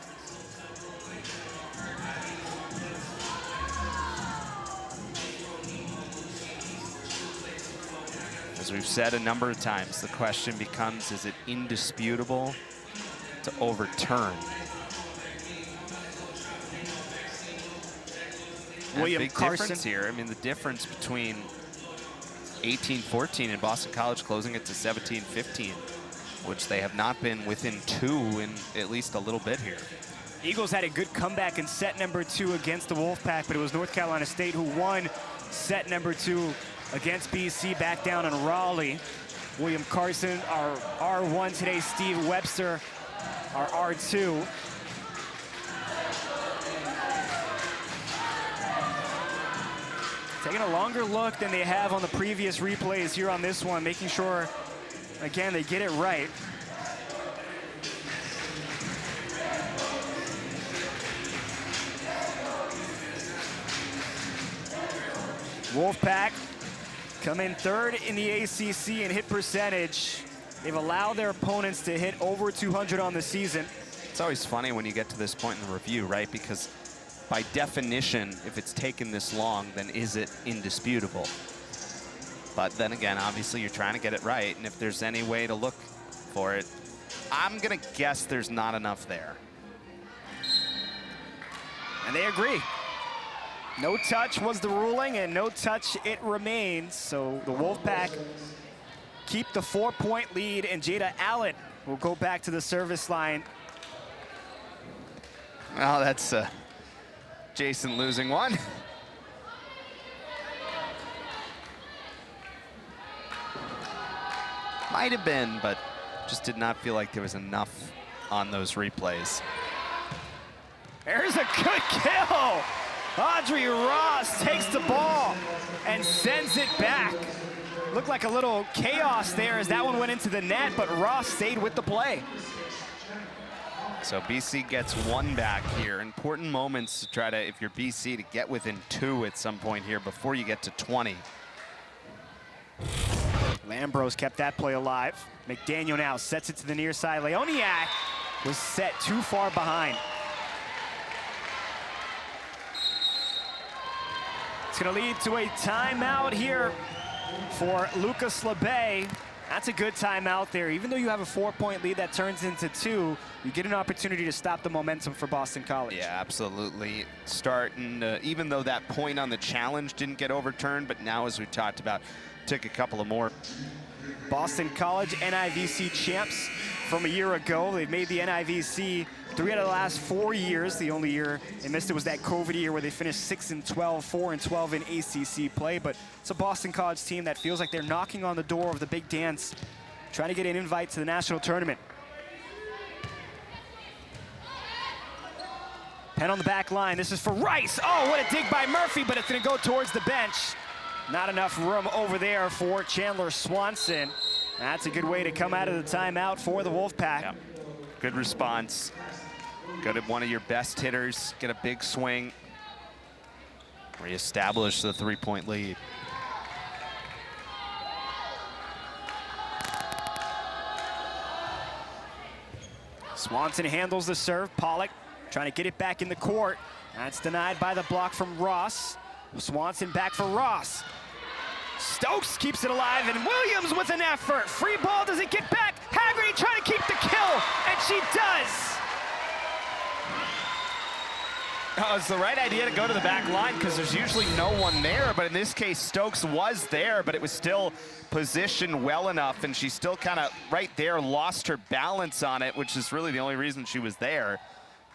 As we've said a number of times, the question becomes, is it indisputable to overturn? William big Carson difference here. I mean, the difference between 18-14 and Boston College closing it to 17-15, which they have not been within 2 in at least a little bit here. Eagles had a good comeback in set number 2 against the Wolfpack, but it was North Carolina State who won set number 2 against BC back down in Raleigh. William Carson, our R1 today. Steve Webster, our R2. Taking a longer look than they have on the previous replays here on this one, making sure, again, they get it right. Wolfpack come in 3rd in the ACC in hit percentage. They've allowed their opponents to hit over 200 on the season. It's always funny when you get to this point in the review, right? Because by definition, if it's taken this long, then is it indisputable? But then again, obviously you're trying to get it right, and if there's any way to look for it, I'm gonna guess there's not enough there. And they agree. No touch was the ruling, and no touch it remains. So the Wolfpack keep the 4-point lead, and Jada Allen will go back to the service line. Well, that's Jason losing one. Might have been, but just did not feel like there was enough on those replays. There's a good kill. Audrey Ross takes the ball and sends it back. Looked like a little chaos there as that one went into the net, but Ross stayed with the play. So BC gets one back here. Important moments to try to, if you're BC, to get within 2 at some point here before you get to 20. Lambros kept that play alive. McDaniel now sets it to the near side. Leoniak was set too far behind. It's gonna lead to a timeout here for Lucas LeBay. That's a good timeout there. Even though you have a 4-point lead that turns into 2, you get an opportunity to stop the momentum for Boston College. Yeah, absolutely. Starting, even though that point on the challenge didn't get overturned, but now, as we talked about, took a couple of more. Boston College NIVC champs from a year ago. They've made the NIVC 3 out of the last 4 years. The only year they missed it was that COVID year where they finished 6-12, 4-12 in ACC play. But it's a Boston College team that feels like they're knocking on the door of the big dance, trying to get an invite to the national tournament. Penn on the back line. This is for Rice. Oh, what a dig by Murphy, but it's going to go towards the bench. Not enough room over there for Chandler Swanson. That's a good way to come out of the timeout for the Wolfpack. Yeah. Good response. Go to one of your best hitters, get a big swing, reestablish the 3-point lead. Swanson handles the serve. Pollock trying to get it back in the court. That's denied by the block from Ross. Swanson back for Ross. Stokes keeps it alive, and Williams with an effort. Free ball, does it get back? Haggerty trying to keep the kill, and she does. Oh, it's the right idea to go to the back line because there's usually no one there, but in this case, Stokes was there, but it was still positioned well enough, and she still kind of right there lost her balance on it, which is really the only reason she was there.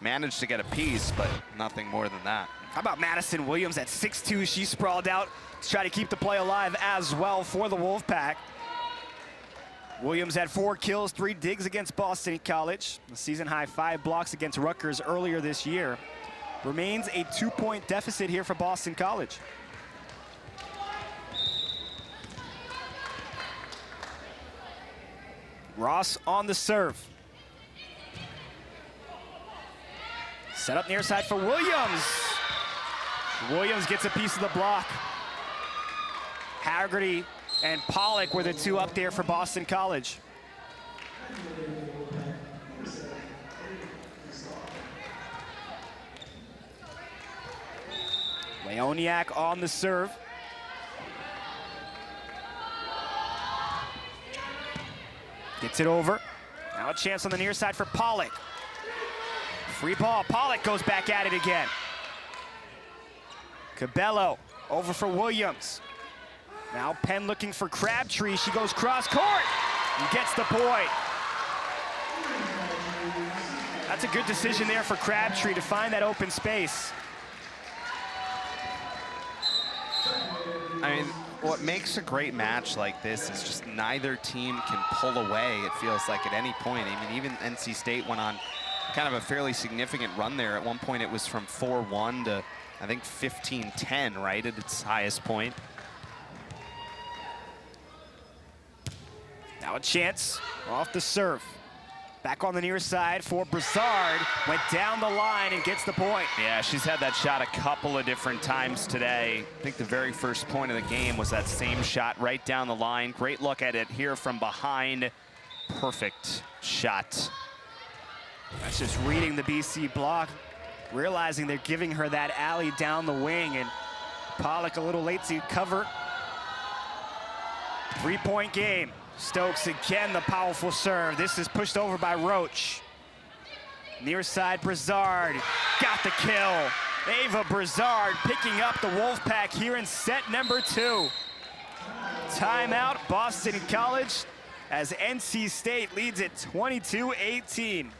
Managed to get a piece, but nothing more than that. How about Madison Williams at 6'2"? She sprawled out to try to keep the play alive as well for the Wolfpack. Williams had 4 kills, 3 digs against Boston College. The season-high 5 blocks against Rutgers earlier this year. Remains a 2-point deficit here for Boston College. Ross on the serve. Set up near side for Williams. Williams gets a piece of the block. Haggerty and Pollock were the 2 up there for Boston College. Leoniak on the serve. Gets it over. Now a chance on the near side for Pollock. Free ball, Pollock goes back at it again. Cabello over for Williams. Now Penn looking for Crabtree. She goes cross court and gets the point. That's a good decision there for Crabtree to find that open space. I mean, what makes a great match like this is just neither team can pull away, it feels like, at any point. I mean, even NC State went on kind of a fairly significant run there. At one point, it was from 4-1 to, I think, 15-10, right, at its highest point. Now a chance off the serve. Back on the near side for Brizard. Went down the line and gets the point. Yeah, she's had that shot a couple of different times today. I think the very first point of the game was that same shot right down the line. Great look at it here from behind. Perfect shot. That's just reading the BC block, realizing they're giving her that alley down the wing, and Pollock a little late to cover. 3-point game. Stokes again, the powerful serve. This is pushed over by Roach. Near side, Brizard got the kill. Ava Brizard picking up the Wolfpack here in set number 2. Timeout, Boston College, as NC State leads it 22-18.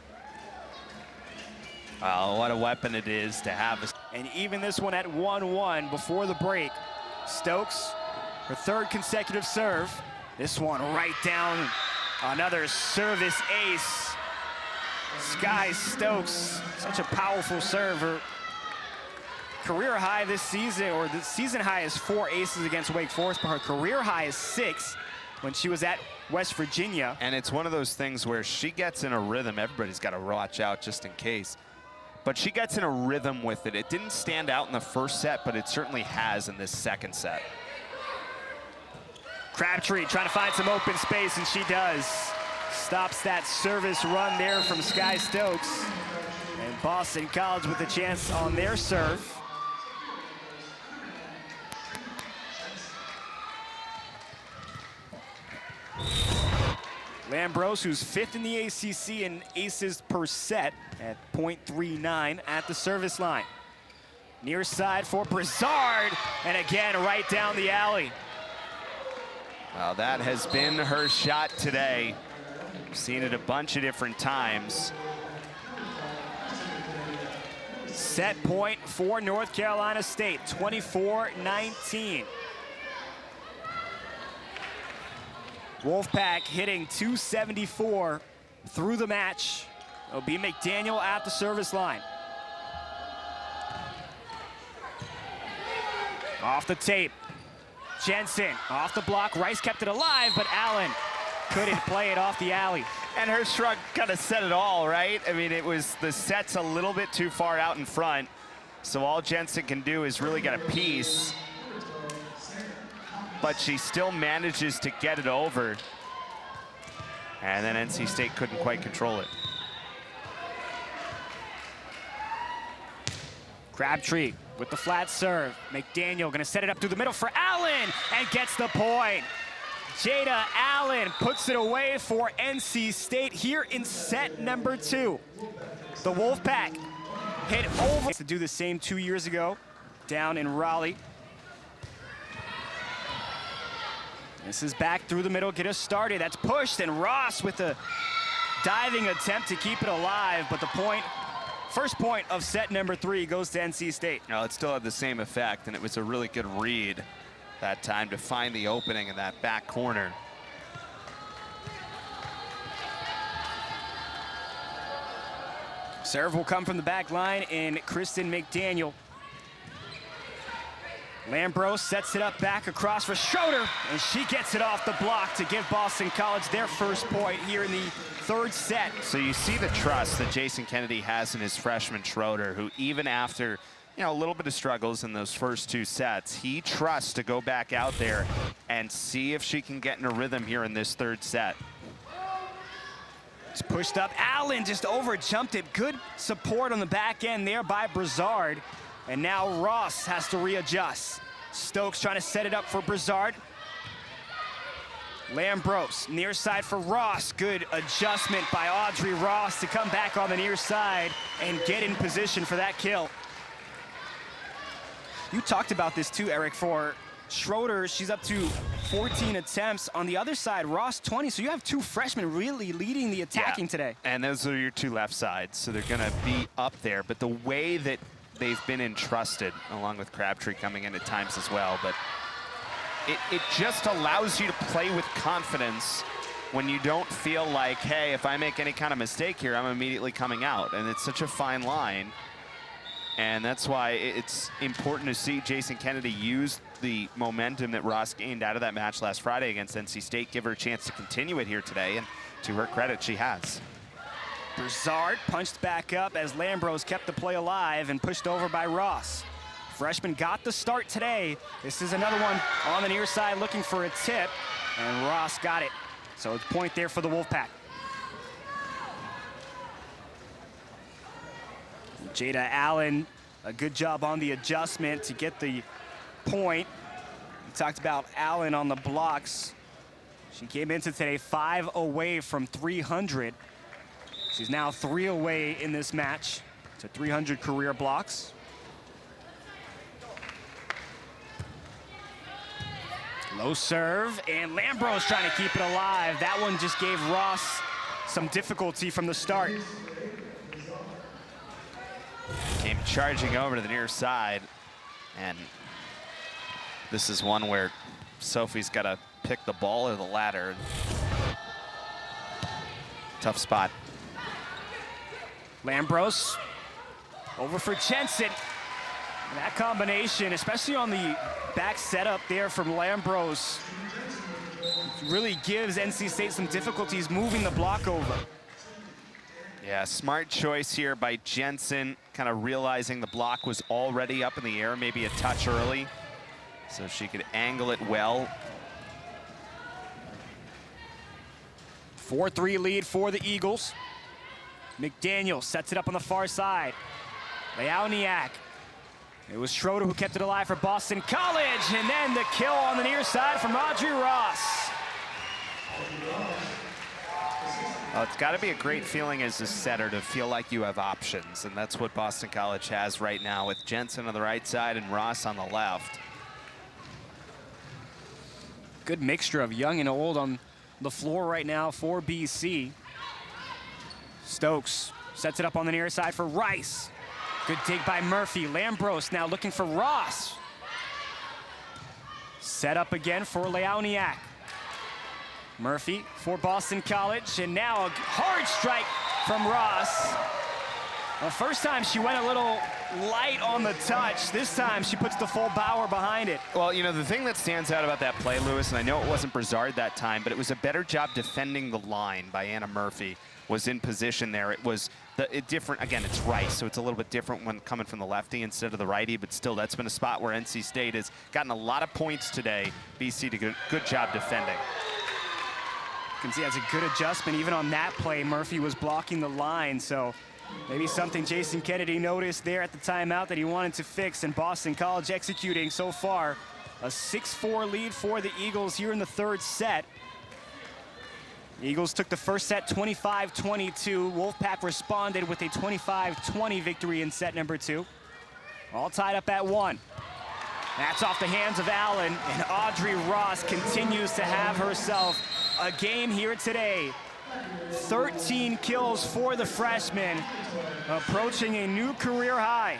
Oh, what a weapon it is to have. And even this one at 1-1 before the break. Stokes, her 3rd consecutive serve. This one right down, another service ace. Skye Stokes, such a powerful server. career high this season, or the season high is 4 aces against Wake Forest, but her career high is 6 when she was at West Virginia. And it's one of those things where she gets in a rhythm. Everybody's got to watch out just in case. But she gets in a rhythm with it. It didn't stand out in the first set, but it certainly has in this second set. Crabtree trying to find some open space, and she does. Stops that service run there from Skye Stokes. And Boston College with a chance on their serve. Lambros, who's 5th in the ACC in aces per set at .39 at the service line. Near side for Brizard, and again right down the alley. Well, that has been her shot today. We've seen it a bunch of different times. Set point for North Carolina State, 24-19. Wolfpack hitting .274 through the match. It'll be McDaniel at the service line. Off the tape. Jensen off the block. Rice kept it alive, but Allen couldn't play it off the alley. And her shrug kind of said it all, right? I mean, it was the set's a little bit too far out in front. So all Jensen can do is really get a piece. But she still manages to get it over. And then NC State couldn't quite control it. Crabtree with the flat serve. McDaniel gonna set it up through the middle for Allen and gets the point. Jada Allen puts it away for NC State here in set number 2. The Wolfpack hit over to do the same 2 years ago down in Raleigh. This is back through the middle, get us started. That's pushed, and Ross with a diving attempt to keep it alive, but the point, first point of set number 3 goes to NC State. No, it still had the same effect, and it was a really good read that time to find the opening in that back corner. Serve will come from the back line in Kristen McDaniel. Lambros sets it up back across for Schroeder, and she gets it off the block to give Boston College their first point here in the 3rd set. So you see the trust that Jason Kennedy has in his freshman Schroeder, who even after, you know, a little bit of struggles in those first 2 sets, he trusts to go back out there and see if she can get in a rhythm here in this 3rd set. It's pushed up. Allen just over jumped it. Good support on the back end there by Brizard. And now Ross has to readjust. Stokes trying to set it up for Brizard. Lambros, near side for Ross. Good adjustment by Audrey Ross to come back on the near side and get in position for that kill. You talked about this too, Eric, for Schroeder. She's up to 14 attempts. On the other side, Ross 20. So you have 2 freshmen really leading the attacking today. And those are your 2 left sides, so they're gonna be up there. But the way that they've been entrusted, along with Crabtree coming in at times as well, but it just allows you to play with confidence when you don't feel like, hey, if I make any kind of mistake here, I'm immediately coming out. And it's such a fine line. And that's why it's important to see Jason Kennedy use the momentum that Ross gained out of that match last Friday against NC State, give her a chance to continue it here today, and to her credit, she has. Brizard punched back up as Lambros kept the play alive and pushed over by Ross. Freshman got the start today. This is another one on the near side looking for a tip, and Ross got it. So it's point there for the Wolfpack. Jada Allen, a good job on the adjustment to get the point. We talked about Allen on the blocks. She came into today 5 away from 300. She's now 3 away in this match to 300 career blocks. Low serve, and Lambros trying to keep it alive. That one just gave Ross some difficulty from the start. Came charging over to the near side, and this is one where Sophie's got to pick the ball or the ladder. Tough spot. Lambros over for Jensen. That combination, especially on the back setup there from Lambros, really gives NC State some difficulties moving the block over. Yeah, smart choice here by Jensen, kind of realizing the block was already up in the air, maybe a touch early, so she could angle it well. 4-3 lead for the Eagles. McDaniel sets it up on the far side. Leoniak. It was Schroeder who kept it alive for Boston College, and then the kill on the near side from Audrey Ross. Well, it's got to be a great feeling as a setter to feel like you have options, and that's what Boston College has right now with Jensen on the right side and Ross on the left. Good mixture of young and old on the floor right now for BC. Stokes sets it up on the near side for Rice. Good dig by Murphy. Lambros now looking for Ross. Set up again for Leoniak. Murphy for Boston College, and now a hard strike from Ross. The first time she went a little light on the touch. This time she puts the full Bauer behind it. Well, you know, the thing that stands out about that play, Lewis, and I know it wasn't Brizard that time, but it was a better job defending the line by Anna Murphy. Was in position there. It was different. Again, it's Rice, so it's a little bit different when coming from the lefty instead of the righty, but still, that's been a spot where NC State has gotten a lot of points today. BC did a good job defending. You can see that's a good adjustment. Even on that play, Murphy was blocking the line, so maybe something Jason Kennedy noticed there at the timeout that he wanted to fix, and Boston College executing so far. A 6-4 lead for the Eagles here in the third set. The Eagles took the first set 25-22. Wolfpack responded with a 25-20 victory in set number 2. All tied up at 1. That's off the hands of Allen, and Audrey Ross continues to have herself a game here today. 13 kills for the freshman, approaching a new career high.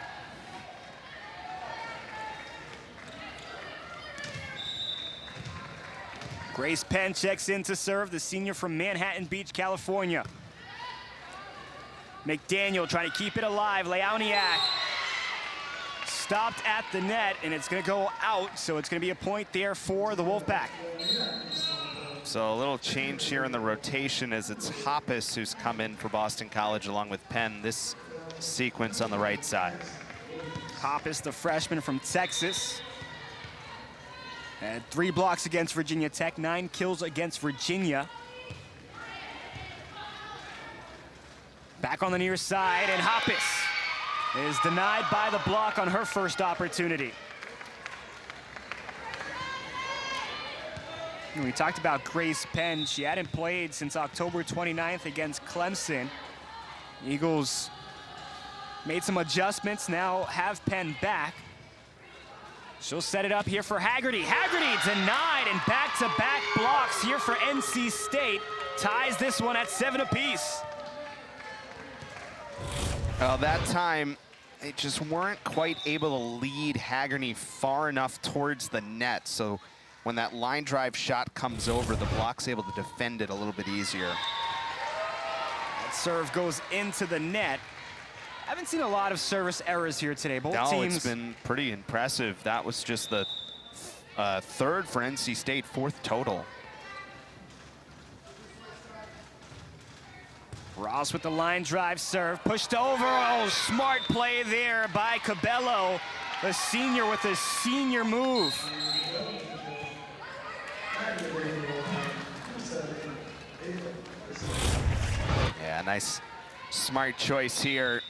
Grace Penn checks in to serve, the senior from Manhattan Beach, California. McDaniel trying to keep it alive. Leoniak stopped at the net, and it's going to go out, so it's going to be a point there for the Wolfpack. So a little change here in the rotation as it's Hoppus who's come in for Boston College along with Penn this sequence on the right side. Hoppus, the freshman from Texas. Had 3 blocks against Virginia Tech, 9 kills against Virginia. Back on the near side, and Hoppus is denied by the block on her first opportunity. We talked about Grace Penn. She hadn't played since October 29th against Clemson. Eagles made some adjustments, now have Penn back. She'll set it up here for Haggerty. Haggerty denied, and back-to-back blocks here for NC State. Ties this one at 7 apiece. Well, that time, they just weren't quite able to lead Haggerty far enough towards the net. So when that line drive shot comes over, the block's able to defend it a little bit easier. That serve goes into the net. I haven't seen a lot of service errors here today. Both teams. It's been pretty impressive. That was just the third for NC State, 4th total. Ross with the line drive serve, pushed over. Oh, smart play there by Cabello, the senior with a senior move. Yeah, nice, smart choice here.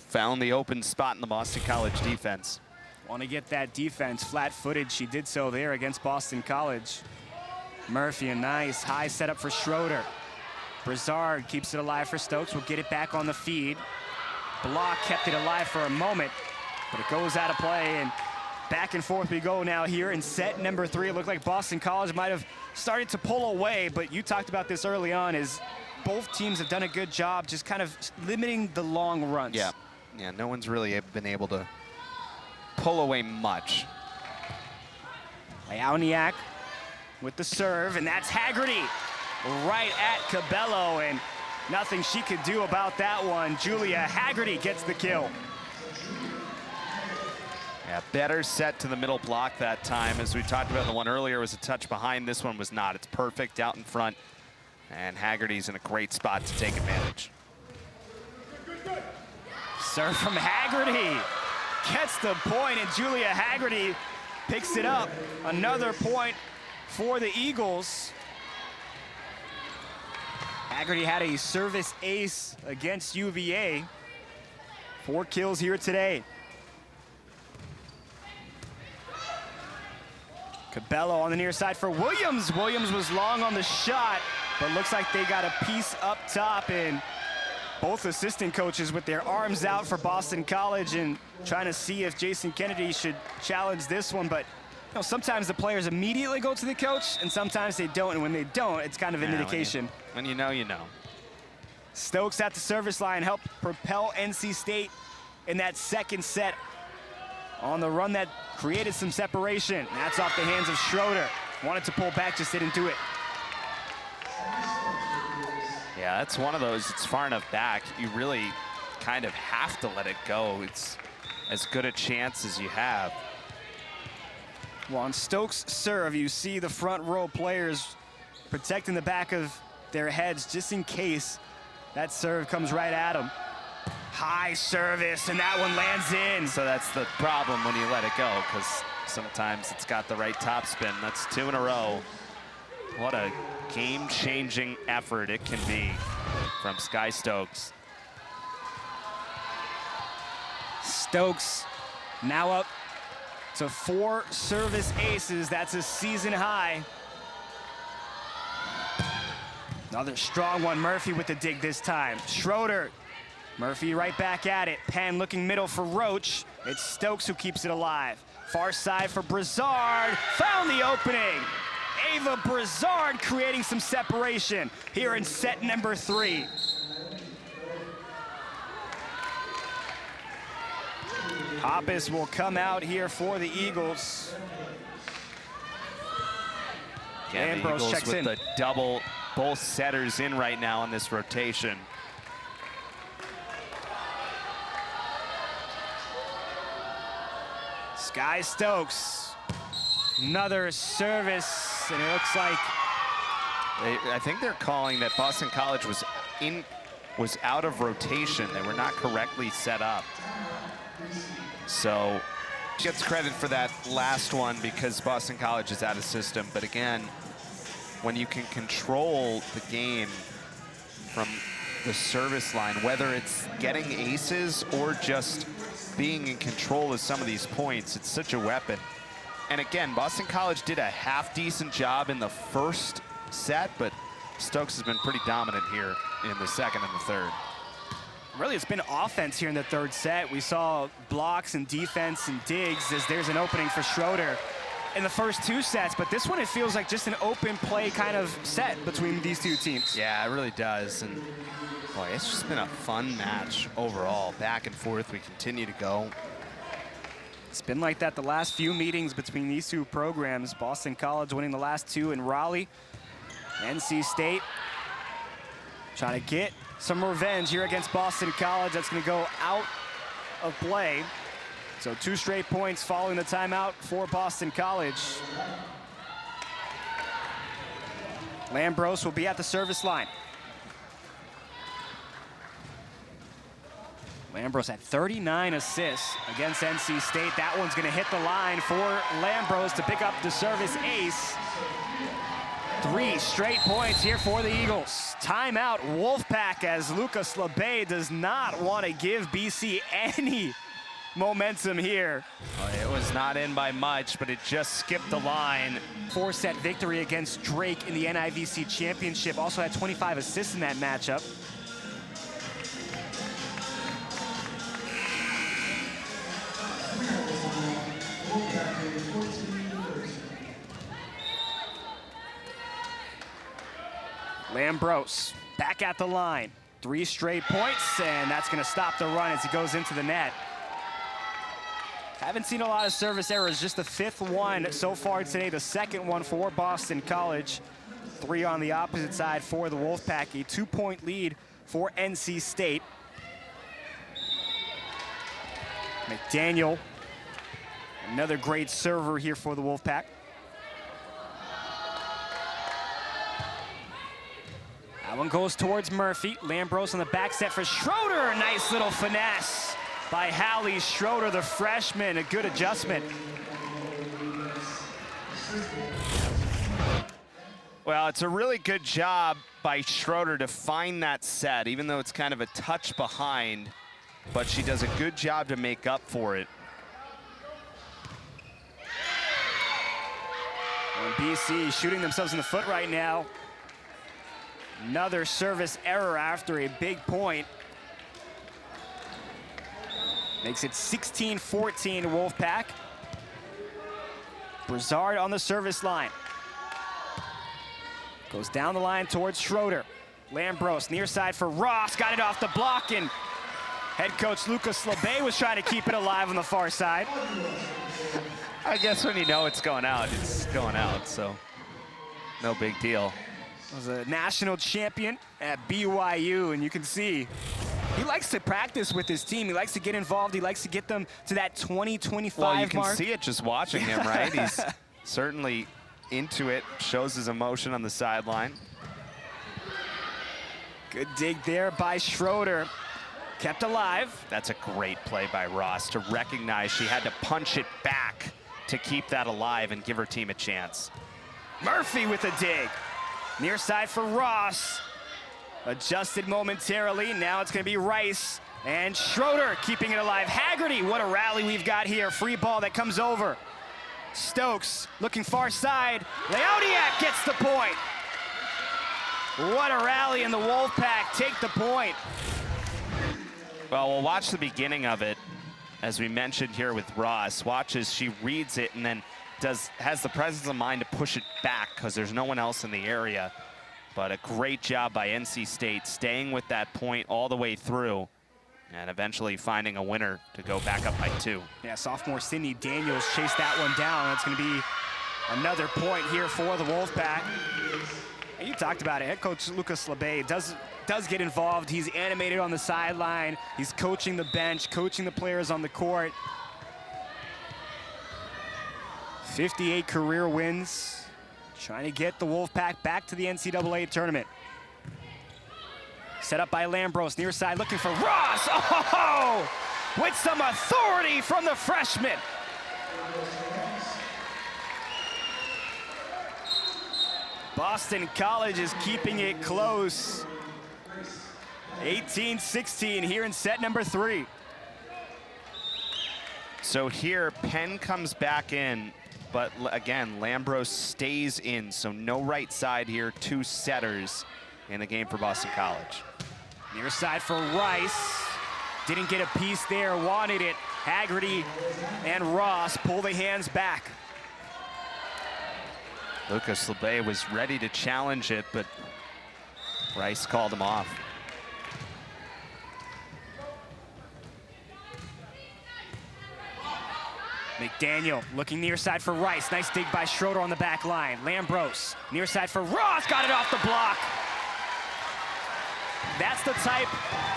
Found the open spot in the Boston College defense. Want to get that defense flat-footed. She did so there against Boston College. Murphy, a nice high setup for Schroeder. Brizard keeps it alive for Stokes. Will get it back on the feed. Block kept it alive for a moment, but it goes out of play, and back and forth we go now here in set number 3. It looked like Boston College might have started to pull away, but you talked about this early on, is both teams have done a good job just kind of limiting the long runs. Yeah, no one's really been able to pull away much. Leoniak with the serve, and that's Haggerty right at Cabello, and nothing she could do about that one. Julia Haggerty gets the kill. Yeah, better set to the middle block that time. As we talked about, the one earlier was a touch behind. This one was not. It's perfect out in front. And Haggerty's in a great spot to take advantage. Serve from Haggerty. Gets the point, and Julia Haggerty picks it up. Another point for the Eagles. Haggerty had a service ace against UVA. 4 kills here today. Cabello on the near side for Williams. Williams was long on the shot, but looks like they got a piece up top, and both assistant coaches with their arms out for Boston College and trying to see if Jason Kennedy should challenge this one. But you know, sometimes the players immediately go to the coach, and sometimes they don't. And when they don't, it's kind of an indication. When you know, you know. Stokes at the service line helped propel NC State in that second set on the run that created some separation. That's off the hands of Schroeder. Wanted to pull back, just didn't do it. Yeah, that's one of those, it's far enough back, you really kind of have to let it go. It's as good a chance as you have. Well, on Stokes' serve, you see the front row players protecting the back of their heads just in case that serve comes right at them. High service, and that one lands in. So that's the problem when you let it go, because sometimes it's got the right topspin. That's 2 in a row. What a game-changing effort it can be from Skye Stokes. Stokes now up to 4 service aces. That's a season high. Another strong one. Murphy with the dig this time. Schroeder. Murphy right back at it. Penn looking middle for Roach. It's Stokes who keeps it alive. Far side for Brizard. Found the opening. Ava Brizard creating some separation here in set number 3. Hoppus will come out here for the Eagles. Yeah, the Ambrose Eagles checks with in. the double, both setters in right now in this rotation. Skye Stokes, another service, and it looks like I think they're calling that Boston College was out of rotation. They were not correctly set up. So gets credit for that last one because Boston College is out of system. But again, when you can control the game from the service line, whether it's getting aces or just being in control of some of these points, it's such a weapon. And again, Boston College did a half-decent job in the first set, but Stokes has been pretty dominant here in the second and the third. really it's been offense here in the third set. We saw blocks and defense and digs as there's an opening for Schroeder in the first 2 sets, but this one it feels like just an open play kind of set between these 2 teams. Yeah, it really does. And boy, it's just been a fun match overall. Back and forth, we continue to go. It's been like that the last few meetings between these 2 programs. Boston College winning the last 2 in Raleigh. NC State trying to get some revenge here against Boston College. That's going to go out of play. So 2 straight points following the timeout for Boston College. Lambros will be at the service line. Lambros had 39 assists against NC State. That one's going to hit the line for Lambros to pick up the service ace. 3 straight points here for the Eagles. Timeout Wolfpack as Lucas LeBay does not want to give BC any momentum here. Well, it was not in by much, but it just skipped the line. 4-set victory against Drake in the NIVC Championship. Also had 25 assists in that matchup. Lambros back at the line. 3 straight points, and that's going to stop the run as he goes into the net. Haven't seen a lot of service errors, just the 5th one so far today, the 2nd one for Boston College. 3 on the opposite side for the Wolfpack, a 2-point lead for NC State. McDaniel Another great server here for the Wolfpack. That one goes towards Murphy. Lambros on the back set for Schroeder. Nice little finesse by Hallie Schroeder, the freshman. A good adjustment. Well, it's a really good job by Schroeder to find that set, even though it's kind of a touch behind, but she does a good job to make up for it. And BC shooting themselves in the foot right now. Another service error after a big point. Makes it 16-14 Wolfpack. Brizard on the service line. Goes down the line towards Schroeder. Lambros near side for Ross. Got it off the block, and head coach Lucas LeBay was trying to keep it alive on the far side. I guess when you know it's going out, so no big deal. Was a national champion at BYU, and you can see he likes to practice with his team. He likes to get involved. He likes to get them to that 20-25 mark. Well, you can see it just watching him, right? He's certainly into it, shows his emotion on the sideline. Good dig there by Schroeder. Kept alive. That's a great play by Ross to recognize she had to punch it back to keep that alive and give her team a chance. Murphy with a dig. Near side for Ross. Adjusted momentarily. Now it's going to be Rice. And Schroeder keeping it alive. Haggerty, what a rally we've got here. Free ball that comes over. Stokes looking far side. Leoniak gets the point. What a rally, in the Wolfpack take the point. Well, we'll watch the beginning of it, as we mentioned here with Ross. Watch as she reads it and then has the presence of mind to push it back because there's no one else in the area. But a great job by NC State staying with that point all the way through and eventually finding a winner to go back up by 2. Yeah, sophomore Sydney Daniels chased that one down. It's going to be another point here for the Wolfpack. And you talked about it. Head coach Lucas LeBay does get involved. He's animated on the sideline. He's coaching the bench, coaching the players on the court. 58 career wins, trying to get the Wolfpack back to the NCAA tournament. Set up by Lambros, near side looking for Ross. Oh, with some authority from the freshman. Boston College is keeping it close. 18-16 here in set number 3. So here, Penn comes back in, but again, Lambros stays in, so no right side here, 2 setters in the game for Boston College. Near side for Rice. Didn't get a piece there, wanted it. Haggerty and Ross pull the hands back. Lucas LeBay was ready to challenge it, but Rice called him off. McDaniel looking near side for Rice. Nice dig by Schroeder on the back line. Lambros near side for Ross. Got it off the block. That's the type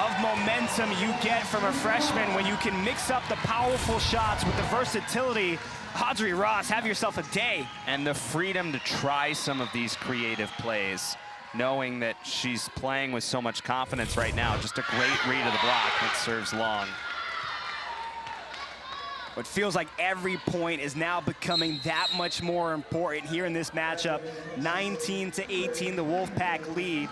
of momentum you get from a freshman when you can mix up the powerful shots with the versatility. Audrey Ross, have yourself a day. And the freedom to try some of these creative plays, knowing that she's playing with so much confidence right now. Just a great read of the block that serves long. It feels like every point is now becoming that much more important here in this matchup. 19-18, the Wolfpack lead.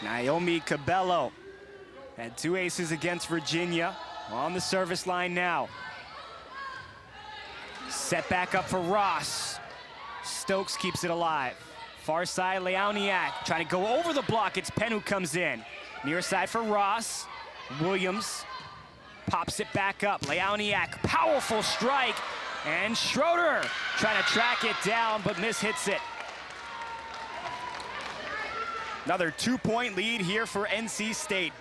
Naomi Cabello had 2 aces against Virginia. On the service line now. Set back up for Ross. Stokes keeps it alive. Far side, Leoniak trying to go over the block. It's Penn who comes in. Near side for Ross. Williams pops it back up. Leoniak, powerful strike. And Schroeder trying to track it down, but mishits it. Another 2-point lead here for NC State.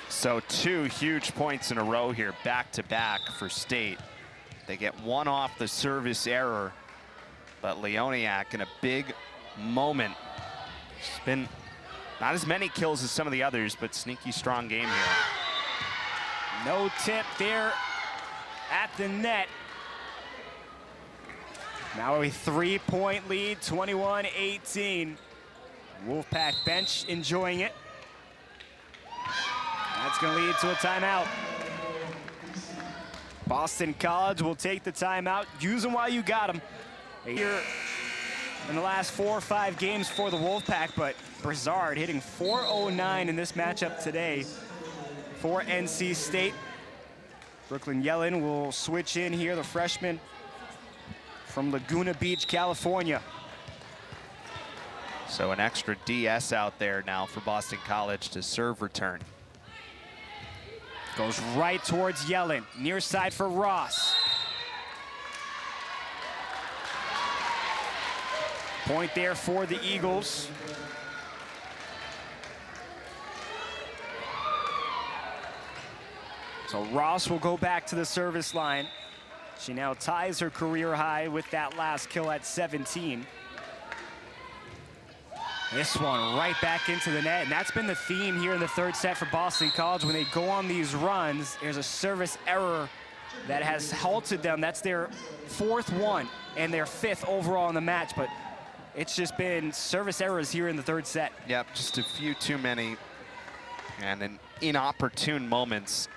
So 2 huge points in a row here, back to back for State. They get 1 off the service error, but Leoniak in a big moment It's been not as many kills as some of the others, but sneaky strong game here. No tip there at the net. Now a 3-point lead, 21-18. Wolfpack bench enjoying it. That's going to lead to a timeout. Boston College will take the timeout. Use them while you got them. Here in the last 4 or 5 games for the Wolfpack, but Brizard hitting .409 in this matchup today for NC State. Brooklyn Yellen will switch in here, the freshman from Laguna Beach, California. So an extra DS out there now for Boston College to serve return. Goes right towards Yellen, near side for Ross. Point there for the Eagles. So Ross will go back to the service line. She now ties her career high with that last kill at 17. This one right back into the net, and that's been the theme here in the third set for Boston College. When they go on these runs, there's a service error that has halted them. That's their 4th one and their 5th overall in the match, but it's just been service errors here in the third set. Yep, just a few too many and in inopportune moments.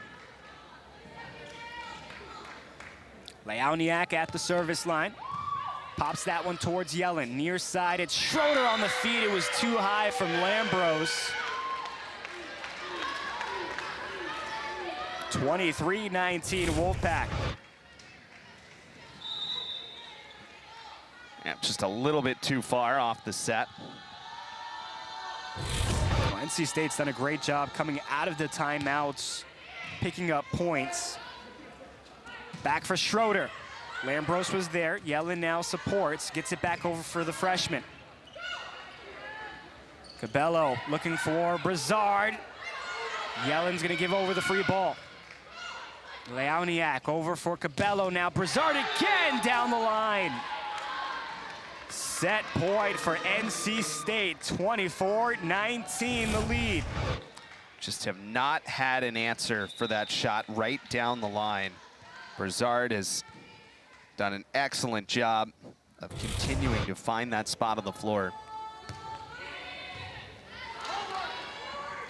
Leoniak at the service line. Pops that one towards Yellen. Near side, it's Schroeder on the feet. It was too high from Lambros. 23-19 Wolfpack. Yeah, just a little bit too far off the set. Well, NC State's done a great job coming out of the timeouts, picking up points. Back for Schroeder. Lambros was there. Yellen now supports, gets it back over for the freshman. Cabello looking for Brizard. Yellen's gonna give over the free ball. Leoniak over for Cabello now. Brizard again down the line. Set point for NC State, 24-19 the lead. Just have not had an answer for that shot right down the line. Brizard has done an excellent job of continuing to find that spot on the floor.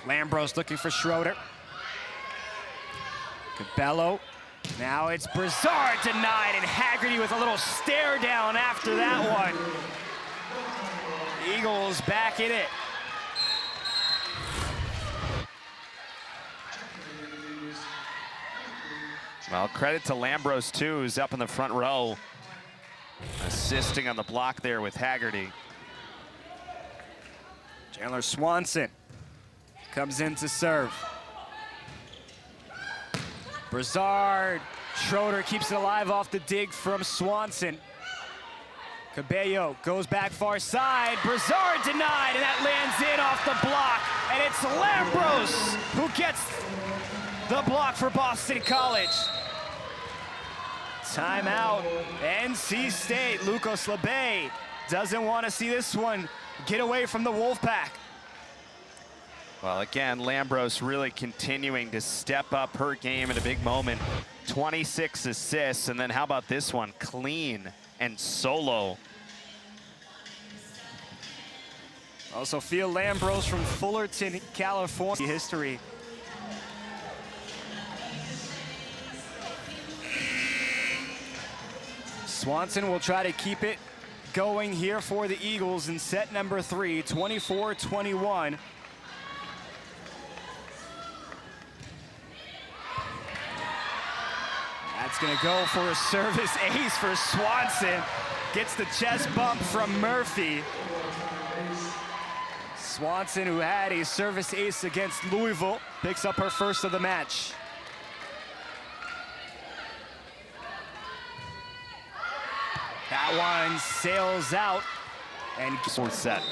Lambros looking for Schroeder. Cabello. Now it's Brizard denied, and Haggerty with a little stare down after that one. Eagles back in it. Well, credit to Lambros, too, who's up in the front row, assisting on the block there with Haggerty. Chandler Swanson comes in to serve. Brizard. Schroeder keeps it alive off the dig from Swanson. Cabello goes back far side. Brizard denied, and that lands in off the block. And it's Lambros who gets the block for Boston College. Timeout, NC State. Lucas LeBay doesn't want to see this one get away from the Wolfpack. Well, again, Lambros really continuing to step up her game in a big moment. 26 assists, and then how about this one? Clean and solo. Also, Phil Lambros from Fullerton, California. History. Swanson will try to keep it going here for the Eagles in set number 3, 24-21. That's gonna go for a service ace for Swanson. Gets the chest bump from Murphy. Swanson, who had a service ace against Louisville, picks up her first of the match. That one sails out and Fourth set.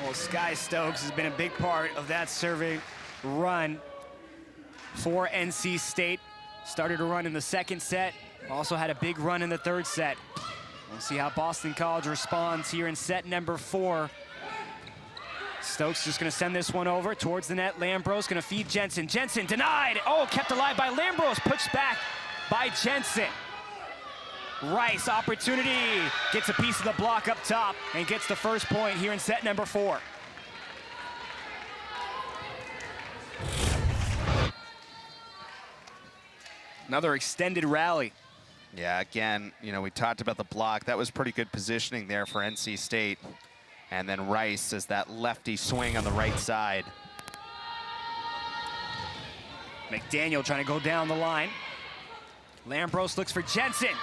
Well, Skye Stokes has been a big part of that serving run for NC State. Started a run in the second set, also had a big run in the third set. We'll see how Boston College responds here in set number 4. Stokes just gonna send this one over towards the net. Lambros gonna feed Jensen. Jensen denied. Oh, kept alive by Lambros. Pushed back by Jensen. Rice, opportunity. Gets a piece of the block up top and gets the first point here in set number 4. Another extended rally. Yeah, again, you know, we talked about the block. That was pretty good positioning there for NC State. And then Rice as that lefty swing on the right side. McDaniel trying to go down the line. Lambros looks for Jensen.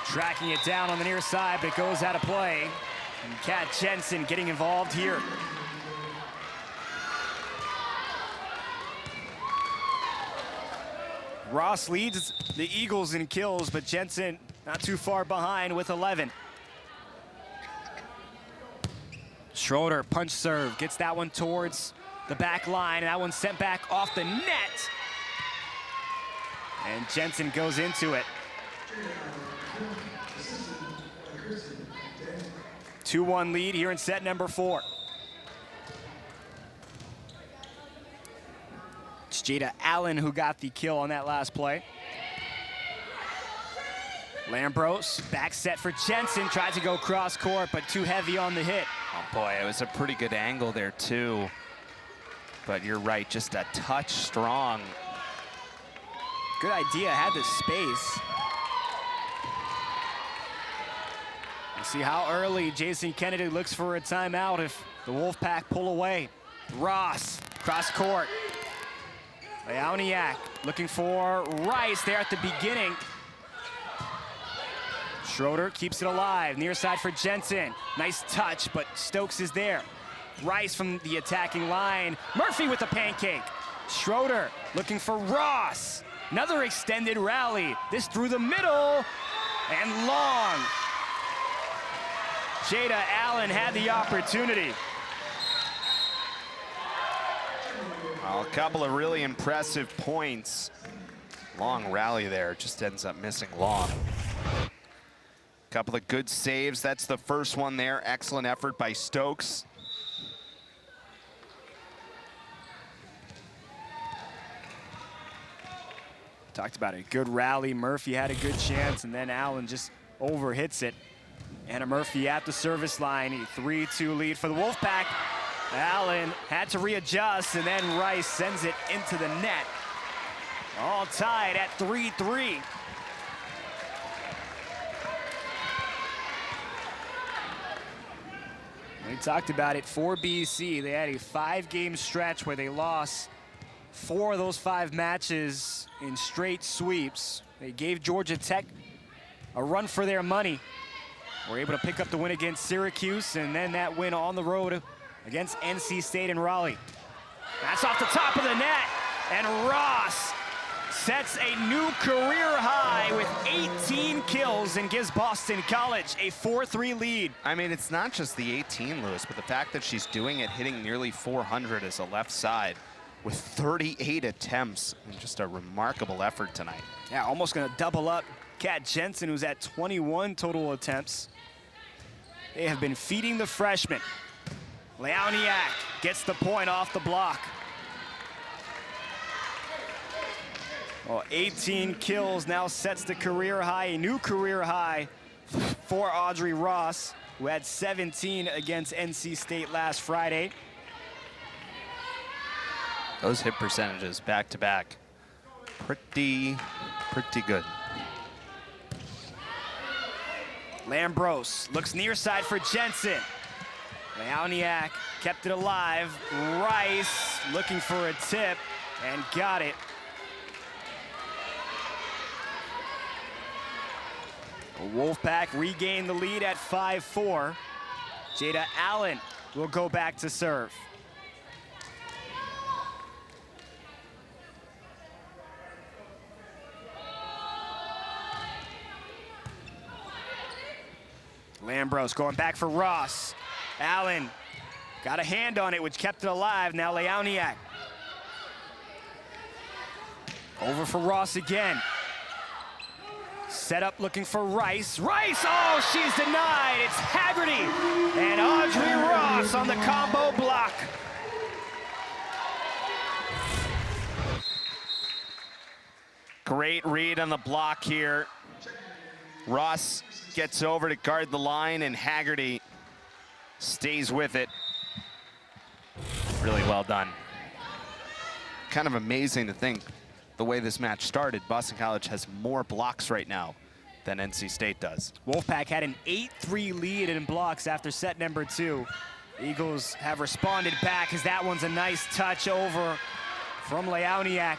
Tracking it down on the near side, but it goes out of play. And Kat Jensen getting involved here. Ross leads the Eagles in kills, but Jensen not too far behind with 11. Schroeder, punch serve, gets that one towards the back line, and that one sent back off the net. And Jensen goes into it. 2-1 lead here in set number 4. It's Jada Allen who got the kill on that last play. Lambros, back set for Jensen, tries to go cross court, but too heavy on the hit. Oh boy, it was a pretty good angle there too. But you're right, just a touch strong. Good idea, had the space. We'll see how early Jason Kennedy looks for a timeout if the Wolfpack pull away. Ross, cross court. Leoniak looking for Rice there at the beginning. Schroeder keeps it alive, near side for Jensen. Nice touch, but Stokes is there. Rice from the attacking line. Murphy with the pancake. Schroeder looking for Ross. Another extended rally. This through the middle and long. Jada Allen had the opportunity. Well, a couple of really impressive points. Long rally there, just ends up missing long. Couple of good saves. That's the first one there. Excellent effort by Stokes. Talked about it. Good rally. Murphy had a good chance, and then Allen just overhits it. Anna Murphy at the service line. A 3-2 lead for the Wolfpack. Allen had to readjust, and then Rice sends it into the net. All tied at 3-3. We talked about it for BC. They had a 5-game stretch where they lost 4 of those 5 matches in straight sweeps. They gave Georgia Tech a run for their money. Were able to pick up the win against Syracuse, and then that win on the road against NC State and Raleigh. That's off the top of the net, and Ross sets a new career high with 18 kills and gives Boston College a 4-3 lead. I mean, it's not just the 18, Lewis, but the fact that she's doing it, hitting nearly 400 as a left side with 38 attempts. I mean, just a remarkable effort tonight. Yeah, almost gonna double up Kat Jensen, who's at 21 total attempts. They have been feeding the freshman. Leoniak gets the point off the block. Well, 18 kills now sets the career high, a new career high for Audrey Ross, who had 17 against NC State last Friday. Those hit percentages back to back, pretty good. Lambros looks near side for Jensen. Leoniak kept it alive. Rice looking for a tip and got it. The Wolfpack regained the lead at 5-4. Jada Allen will go back to serve. Lambros going back for Ross. Allen got a hand on it, which kept it alive. Now Leoniak. Over for Ross again. Set up looking for Rice. Rice, oh, she's denied. It's Haggerty and Audrey Ross on the combo block. Great read on the block here. Ross gets over to guard the line, and Haggerty stays with it. Really well done. Kind of amazing to think the way this match started. Boston College has more blocks right now than NC State does. Wolfpack had an 8-3 lead in blocks after set number 2. Eagles have responded back as that one's a nice touch over from Leoniak.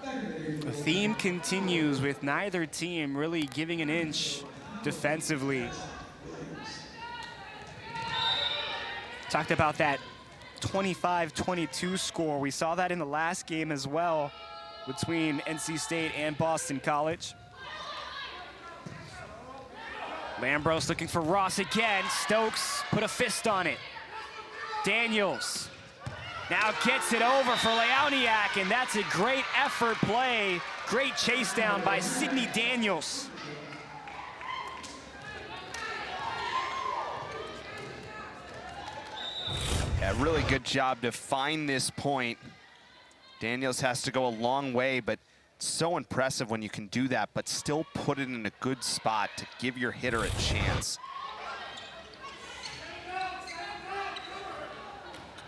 The theme continues with neither team really giving an inch defensively. Talked about that 25-22 score. We saw that in the last game as well between NC State and Boston College. Lambros looking for Ross again. Stokes put a fist on it. Daniels now gets it over for Leoniak, and that's a great effort play. Great chase down by Sydney Daniels. Yeah, really good job to find this point. Daniels has to go a long way, but it's so impressive when you can do that, but still put it in a good spot to give your hitter a chance.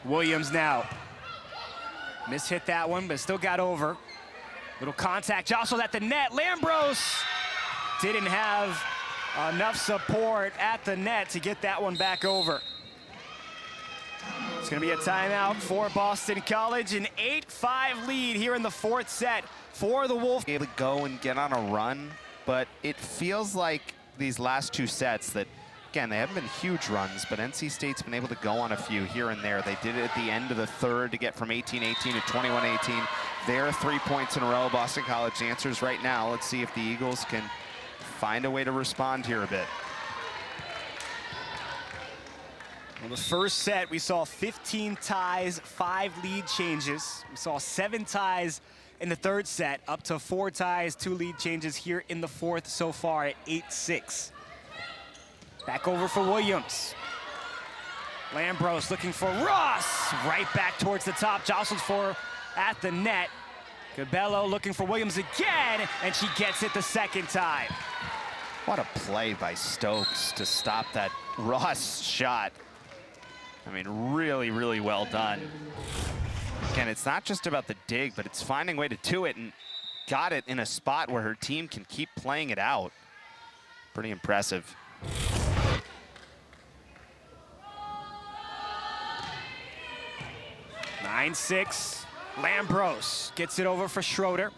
Williams now. Mishit that one, but still got over. Little contact jostled at the net. Lambros didn't have enough support at the net to get that one back over. It's going to be a timeout for Boston College. An 8-5 lead here in the 4th set for the Wolf. Able to go and get on a run, but it feels like these last 2 sets that, again, they haven't been huge runs, but NC State's been able to go on a few here and there. They did it at the end of the 3rd to get from 18-18 to 21-18. They're 3 points in a row. Boston College answers right now. Let's see if the Eagles can find a way to respond here a bit. Well, the first set, we saw 15 ties, 5 lead changes. We saw 7 ties in the 3rd set, up to 4 ties, 2 lead changes here in the 4th so far at 8-6. Back over for Williams. Lambros looking for Ross. Right back towards the top, jostles for at the net. Cabello looking for Williams again, and she gets it the 2nd time. What a play by Stokes to stop that Ross shot. I mean, really, really well done. Again, it's not just about the dig, but it's finding a way to do it, and got it in a spot where her team can keep playing it out. Pretty impressive. Nine 6. Lambros gets it over for Schroeder.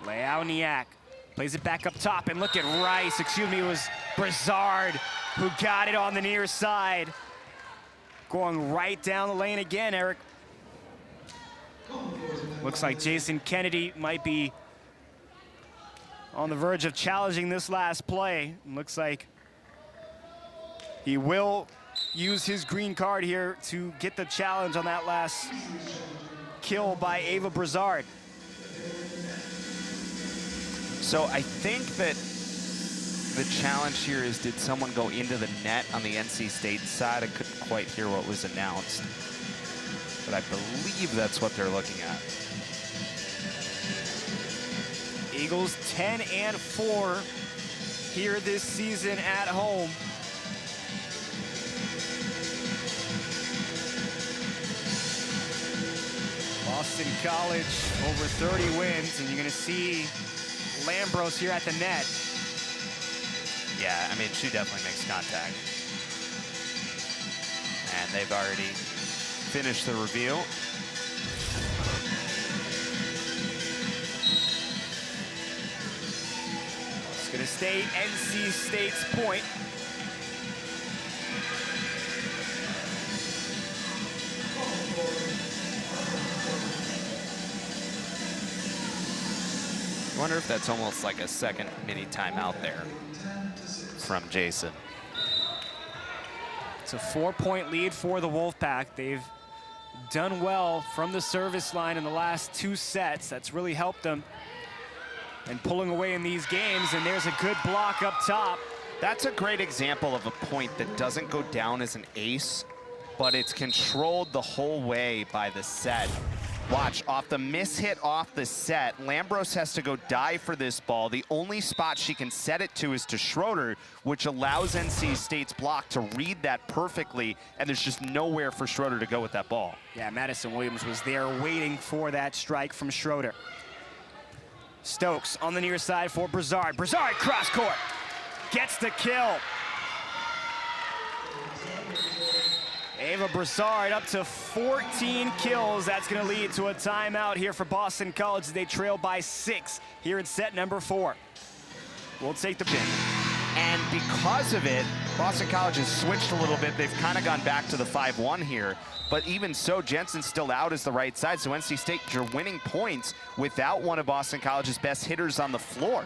Leoniak plays it back up top, and look at Rice. Excuse me, it was Brizard who got it on the near side. Going right down the lane again, Eric. Looks like Jason Kennedy might be on the verge of challenging this last play. Looks like he will use his green card here to get the challenge on that last kill by Ava Brizard. So I think that the challenge here is, did someone go into the net on the NC State side? I couldn't quite hear what was announced, but I believe that's what they're looking at. Eagles 10-4 here this season at home. Boston College over 30 wins, and you're going to see Lambros here at the net. Yeah, I mean, she definitely makes contact. And they've already finished the review. It's going to stay NC State's point. I wonder if that's almost like a second mini timeout there from Jason. It's a 4-point lead for the Wolfpack. They've done well from the service line in the last 2 sets. That's really helped them and pulling away in these games, and there's a good block up top. That's a great example of a point that doesn't go down as an ace, but it's controlled the whole way by the set. Watch, off the mishit off the set, Lambros has to go dive for this ball. The only spot she can set it to is to Schroeder, which allows NC State's block to read that perfectly, and there's just nowhere for Schroeder to go with that ball. Yeah, Madison Williams was there waiting for that strike from Schroeder. Stokes on the near side for Brizard. Brizard cross court, gets the kill. Ava Brizard up to 14 kills. That's going to lead to a timeout here for Boston College as they trail by 6 here in set number 4. We'll take the pin. And because of it, Boston College has switched a little bit. They've kind of gone back to the 5-1 here. But even so, Jensen's still out as the right side. So NC State, you're winning points without one of Boston College's best hitters on the floor.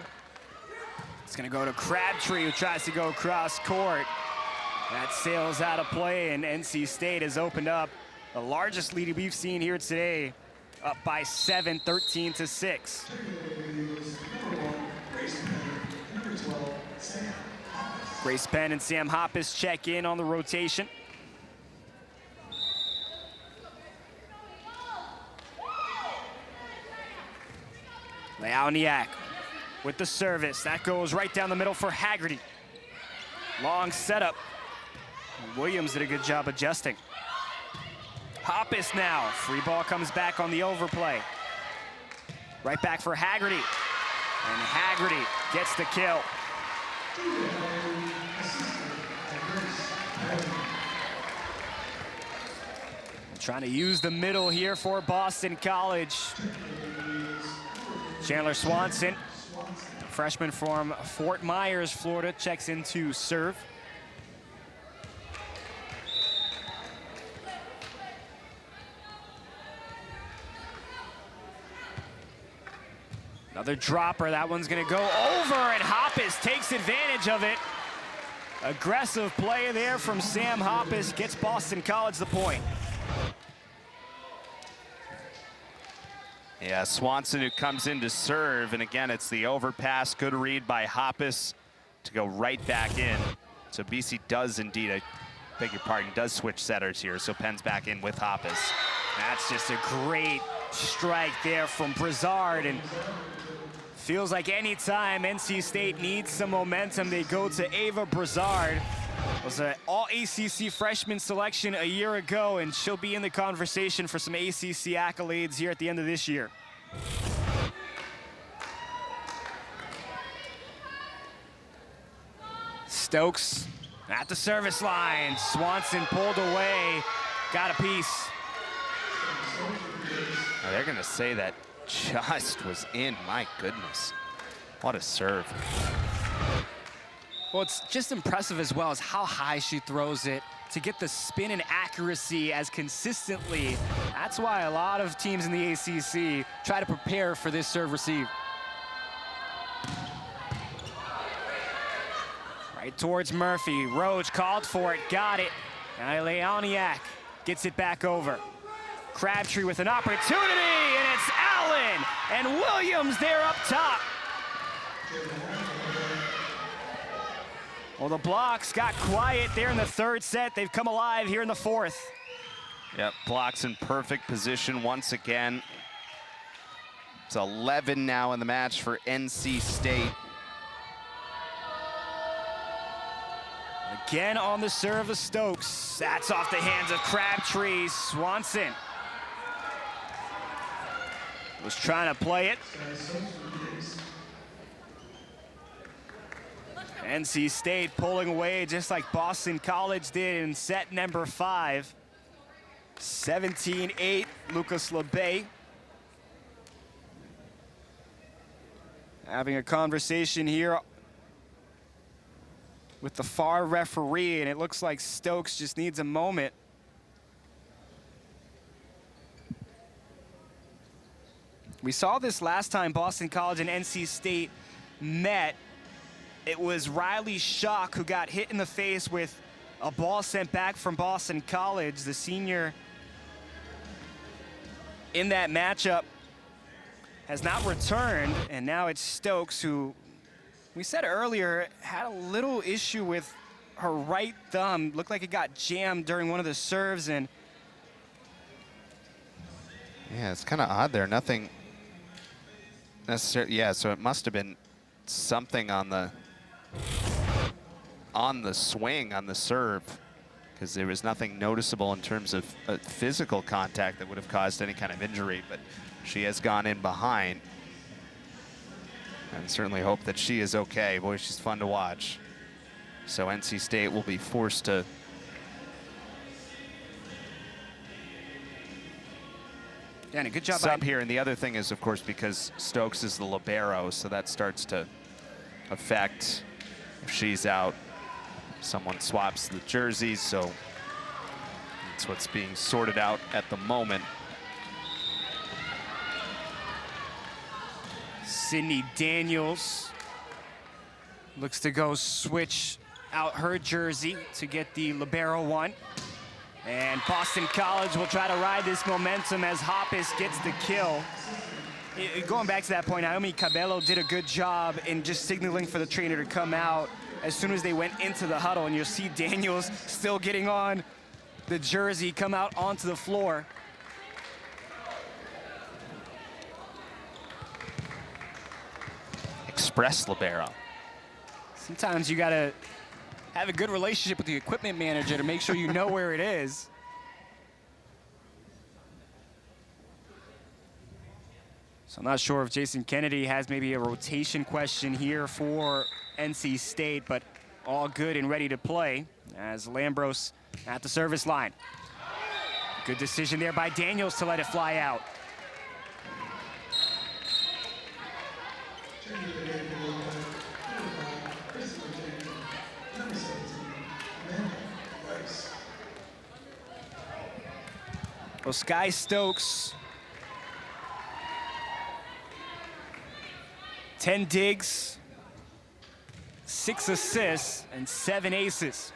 It's going to go to Crabtree, who tries to go across court. That sails out of play, and NC State has opened up the largest lead we've seen here today, up by 7, 13-6. Grace Penn and Sam Hoppus check in on the rotation. Leoniak with the service. That goes right down the middle for Haggerty. Long setup. Williams did a good job adjusting. Hoppus now. Free ball comes back on the overplay. Right back for Haggerty. And Haggerty gets the kill. Trying to use the middle here for Boston College. Chandler Swanson, freshman from Fort Myers, Florida, checks into serve. Another dropper, that one's gonna go over, and Hoppus takes advantage of it. Aggressive play there from Sam Hoppus, gets Boston College the point. Yeah, Swanson who comes in to serve, and again, it's the overpass, good read by Hoppus to go right back in. So BC does indeed, I beg your pardon, does switch setters here, so Penn's back in with Hoppus. That's just a great strike there from Brizard, and feels like any time NC State needs some momentum, they go to Ava Brizard. Was an all-ACC freshman selection a year ago, and she'll be in the conversation for some ACC accolades here at the end of this year. Stokes at the service line. Swanson pulled away, got a piece. Now they're gonna say that just was in, my goodness. What a serve. Well, it's just impressive as well as how high she throws it to get the spin and accuracy as consistently. That's why a lot of teams in the ACC try to prepare for this serve receive. Right towards Murphy. Roach called for it, got it. And Leoniak gets it back over. Crabtree with an opportunity, and it's Allen and Williams there up top. Well, the blocks got quiet there in the 3rd set. They've come alive here in the 4th. Yep, blocks in perfect position once again. It's 11 now in the match for NC State. Again on the serve of Stokes. That's off the hands of Crabtree. Swanson was trying to play it. NC State pulling away just like Boston College did in set number 5. 17-8, Lucas LeBay. Having a conversation here with the far referee, and it looks like Stokes just needs a moment. We saw this last time Boston College and NC State met. It was Riley Schock who got hit in the face with a ball sent back from Boston College. The senior in that matchup has not returned, and now it's Stokes, who we said earlier had a little issue with her right thumb. Looked like it got jammed during one of the serves, and yeah, it's kind of odd there. Nothing necessarily. Yeah, so it must have been something on the swing, on the serve, because there was nothing noticeable in terms of physical contact that would have caused any kind of injury, but she has gone in behind. And certainly hope that she is okay. Boy, she's fun to watch. So NC State will be forced to a good job sub here. And the other thing is, of course, because Stokes is the libero, so that starts to affect if she's out. Someone swaps the jerseys, so that's what's being sorted out at the moment. Sydney Daniels looks to go switch out her jersey to get the libero one. And Boston College will try to ride this momentum as Hoppus gets the kill. Going back to that point, Naomi Cabello did a good job in just signaling for the trainer to come out as soon as they went into the huddle. And you'll see Daniels still getting on the jersey, come out onto the floor. Express libero. Sometimes you gotta have a good relationship with the equipment manager to make sure you know where it is. So I'm not sure if Jason Kennedy has maybe a rotation question here for NC State, but all good and ready to play as Lambros at the service line. Good decision there by Daniels to let it fly out. Well, Skye Stokes, 10 digs, 6 assists, and 7 aces.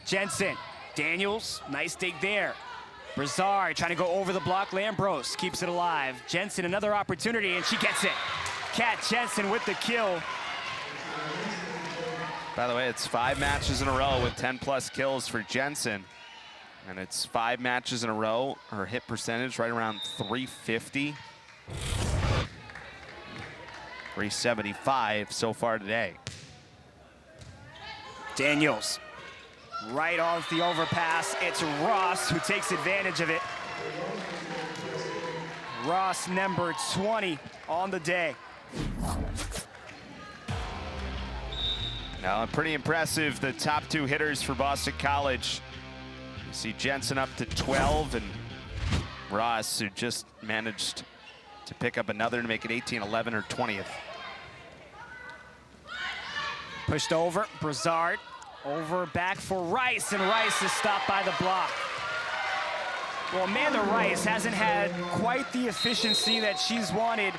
Jensen, Daniels, nice dig there. Brizard trying to go over the block. Lambros keeps it alive. Jensen, another opportunity, and she gets it. Kat Jensen with the kill. By the way, it's 5 matches in a row with 10+ kills for Jensen. And it's 5 matches in a row. Her hit percentage right around 350. 375 so far today. Daniels, right off the overpass. It's Ross who takes advantage of it. Ross, number 20 on the day. Now, pretty impressive, the top 2 hitters for Boston College. You see Jensen up to 12, and Ross, who just managed to pick up another to make it 18-11, or 20th. Pushed over, Brizard, over back for Rice, and Rice is stopped by the block. Well, Amanda Rice hasn't had quite the efficiency that she's wanted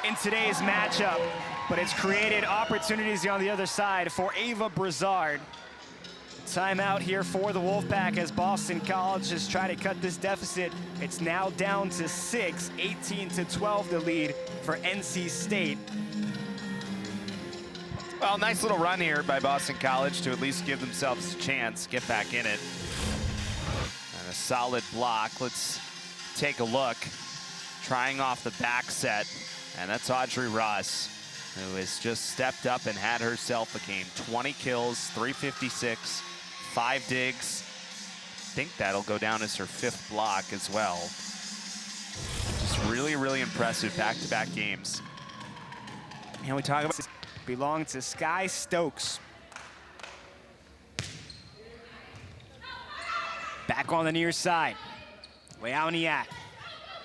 in today's matchup, but it's created opportunities on the other side for Ava Brizard. Timeout here for the Wolfpack as Boston College has tried to cut this deficit. It's now down to 6, 18-12 the lead for NC State. Well, nice little run here by Boston College to at least give themselves a chance, get back in it. And a solid block. Let's take a look. Trying off the back set, and that's Audrey Ross, who has just stepped up and had herself a game. 20 kills, 356. 5 digs. I think that'll go down as her 5th block as well. Just really, really impressive back-to-back games. And we talk about this belong to Skye Stokes. Back on the near side. Leoniak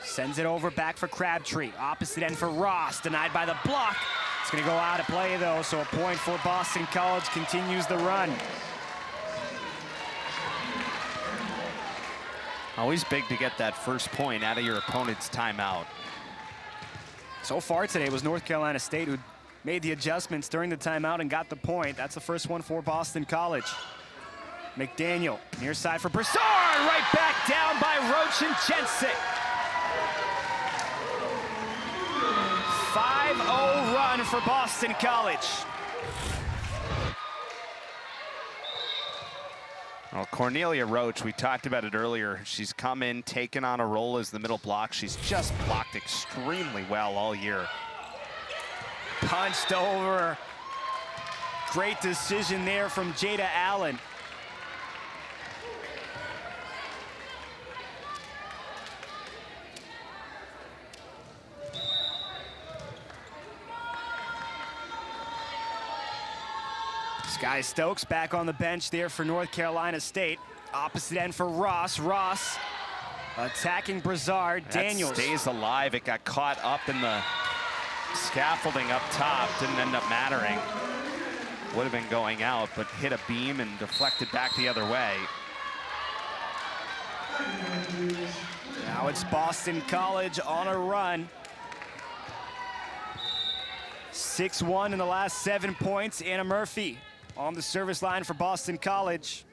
sends it over back for Crabtree. Opposite end for Ross, denied by the block. It's gonna go out of play though, so a point for Boston College continues the run. Always big to get that first point out of your opponent's timeout. So far today was North Carolina State who made the adjustments during the timeout and got the point. That's the first one for Boston College. McDaniel, near side for Brizard, right back down by Roach and Jensen. 5-0 run for Boston College. Well, Cornelia Roach, we talked about it earlier. She's come in, taken on a role as the middle block. She's just blocked extremely well all year. Punched over. Great decision there from Jada Allen. Skye Stokes back on the bench there for North Carolina State. Opposite end for Ross. Ross attacking Brizard. Daniels stays alive. It got caught up in the scaffolding up top. Didn't end up mattering. Would have been going out, but hit a beam and deflected back the other way. Now it's Boston College on a run. 6-1 in the last 7 points. Anna Murphy on the service line for Boston College.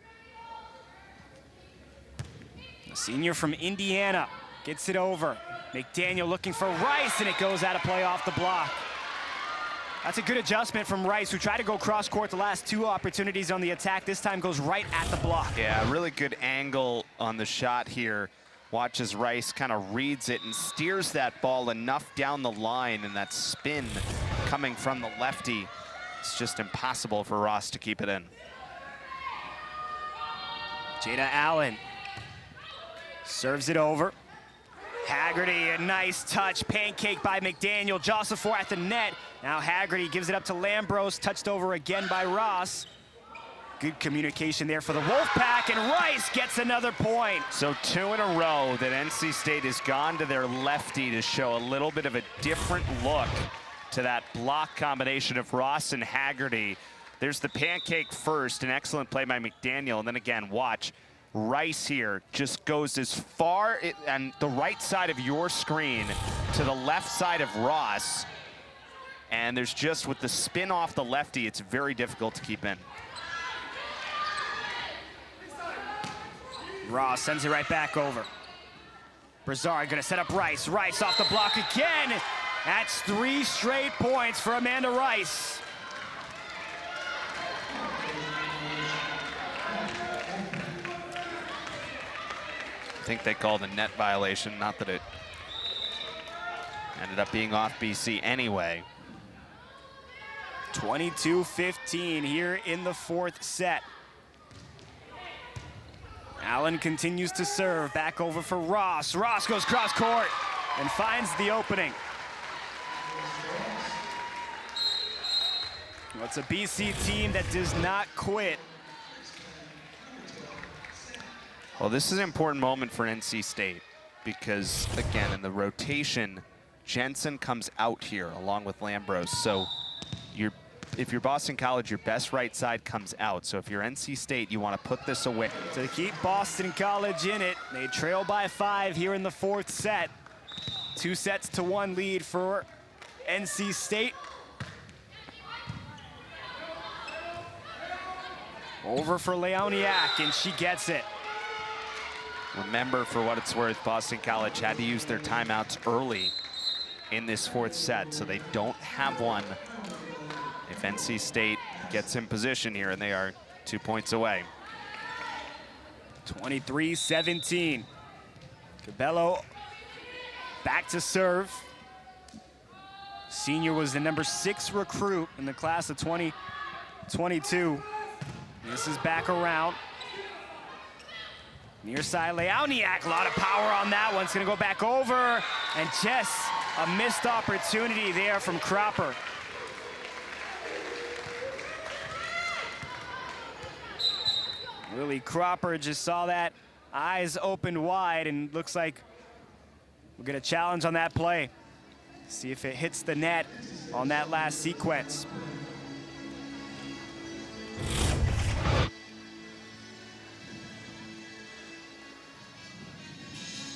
The senior from Indiana gets it over. McDaniel looking for Rice, and it goes out of play off the block. That's a good adjustment from Rice, who tried to go cross court the last 2 opportunities on the attack. This time goes right at the block. Yeah, really good angle on the shot here. Watches Rice kind of reads it and steers that ball enough down the line, and that spin coming from the lefty. It's just impossible for Ross to keep it in. Jada Allen serves it over. Haggerty, a nice touch, pancake by McDaniel. Joseph at the net. Now Haggerty gives it up to Lambros, touched over again by Ross. Good communication there for the Wolfpack, and Rice gets another point. So 2 in a row that NC State has gone to their lefty to show a little bit of a different look to that block combination of Ross and Haggerty. There's the pancake first, an excellent play by McDaniel, and then again, watch. Rice here just goes as far and the right side of your screen to the left side of Ross. And there's just, with the spin off the lefty, it's very difficult to keep in. Ross sends it right back over. Brizard gonna set up Rice. Rice off the block again. That's 3 straight points for Amanda Rice. I think they called a net violation, not that it ended up being off BC anyway. 22-15 here in the 4th set. Allen continues to serve, back over for Ross. Ross goes cross court and finds the opening. Well, it's a BC team that does not quit. Well, this is an important moment for NC State because, again, in the rotation, Jensen comes out here along with Lambros. So if you're Boston College, your best right side comes out. So if you're NC State, you want to put this away. To keep Boston College in it, they trail by 5 here in the 4th set. 2-1 lead for NC State. Over for Leoniak, and she gets it. Remember, for what it's worth, Boston College had to use their timeouts early in this 4th set, so they don't have one if NC State gets in position here, and they are 2 points away. 23-17. Cabello back to serve. Senior was the number 6 recruit in the class of 2022. This is back around. Near side, Leoniak, a lot of power on that one. It's gonna go back over, and just a missed opportunity there from Cropper. Willie Cropper just saw that, eyes opened wide, and looks like we'll get a challenge on that play. See if it hits the net on that last sequence.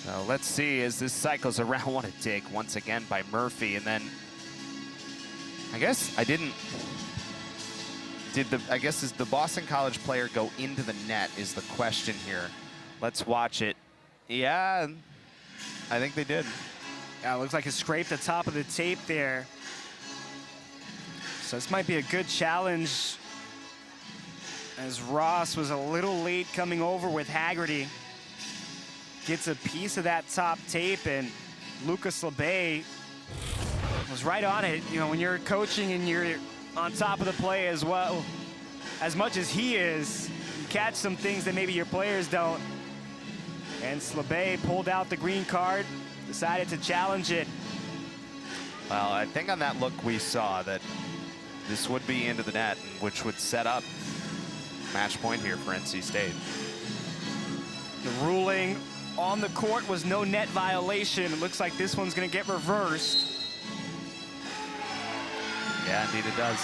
So let's see as this cycles around. What a take once again by Murphy, and then I guess I didn't. I guess does the Boston College player go into the net is the question here. Let's watch it. Yeah, I think they did. Yeah, it looks like it scraped the top of the tape there. So this might be a good challenge, as Ross was a little late coming over with Haggerty. Gets a piece of that top tape, and Lucas LeBay was right on it. You know, when you're coaching and you're on top of the play as well, as much as he is, you catch some things that maybe your players don't. And Slabay pulled out the green card, decided to challenge it. Well, I think on that look we saw that this would be into the net, which would set up match point here for NC State. The ruling on the court was no net violation. It looks like this one's going to get reversed. Yeah, indeed it does.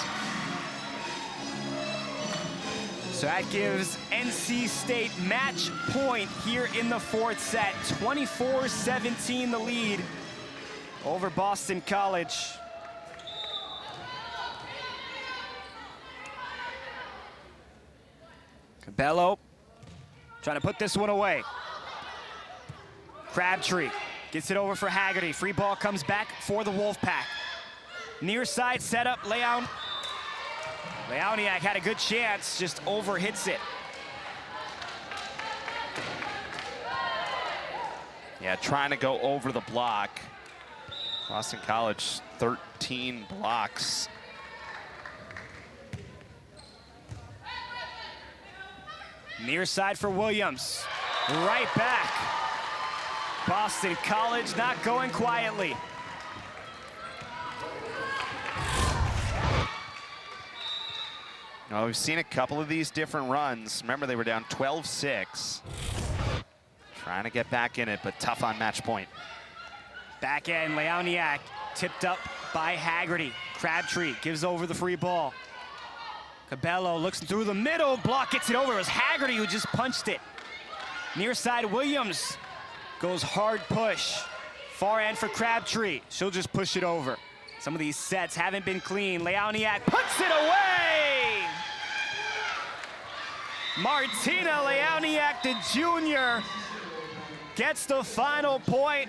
So that gives NC State match point here in the fourth set. 24-17 the lead over Boston College. Cabello trying to put this one away. Crabtree gets it over for Haggerty. Free ball comes back for the Wolfpack. Near side setup, Leoniak had a good chance, just overhits it. Yeah, trying to go over the block. Boston College, 13 blocks. Near side for Williams. Right back. Boston College not going quietly. Now, we've seen a couple of these different runs. Remember, they were down 12-6. Trying to get back in it, but tough on match point. Back end, Leoniak tipped up by Haggerty. Crabtree gives over the free ball. Cabello looks through the middle, block gets it over. It was Haggerty who just punched it. Near side, Williams goes hard push. Far end for Crabtree. She'll just push it over. Some of these sets haven't been clean. Leoniak puts it away! Martina Leoniak, the junior, gets the final point.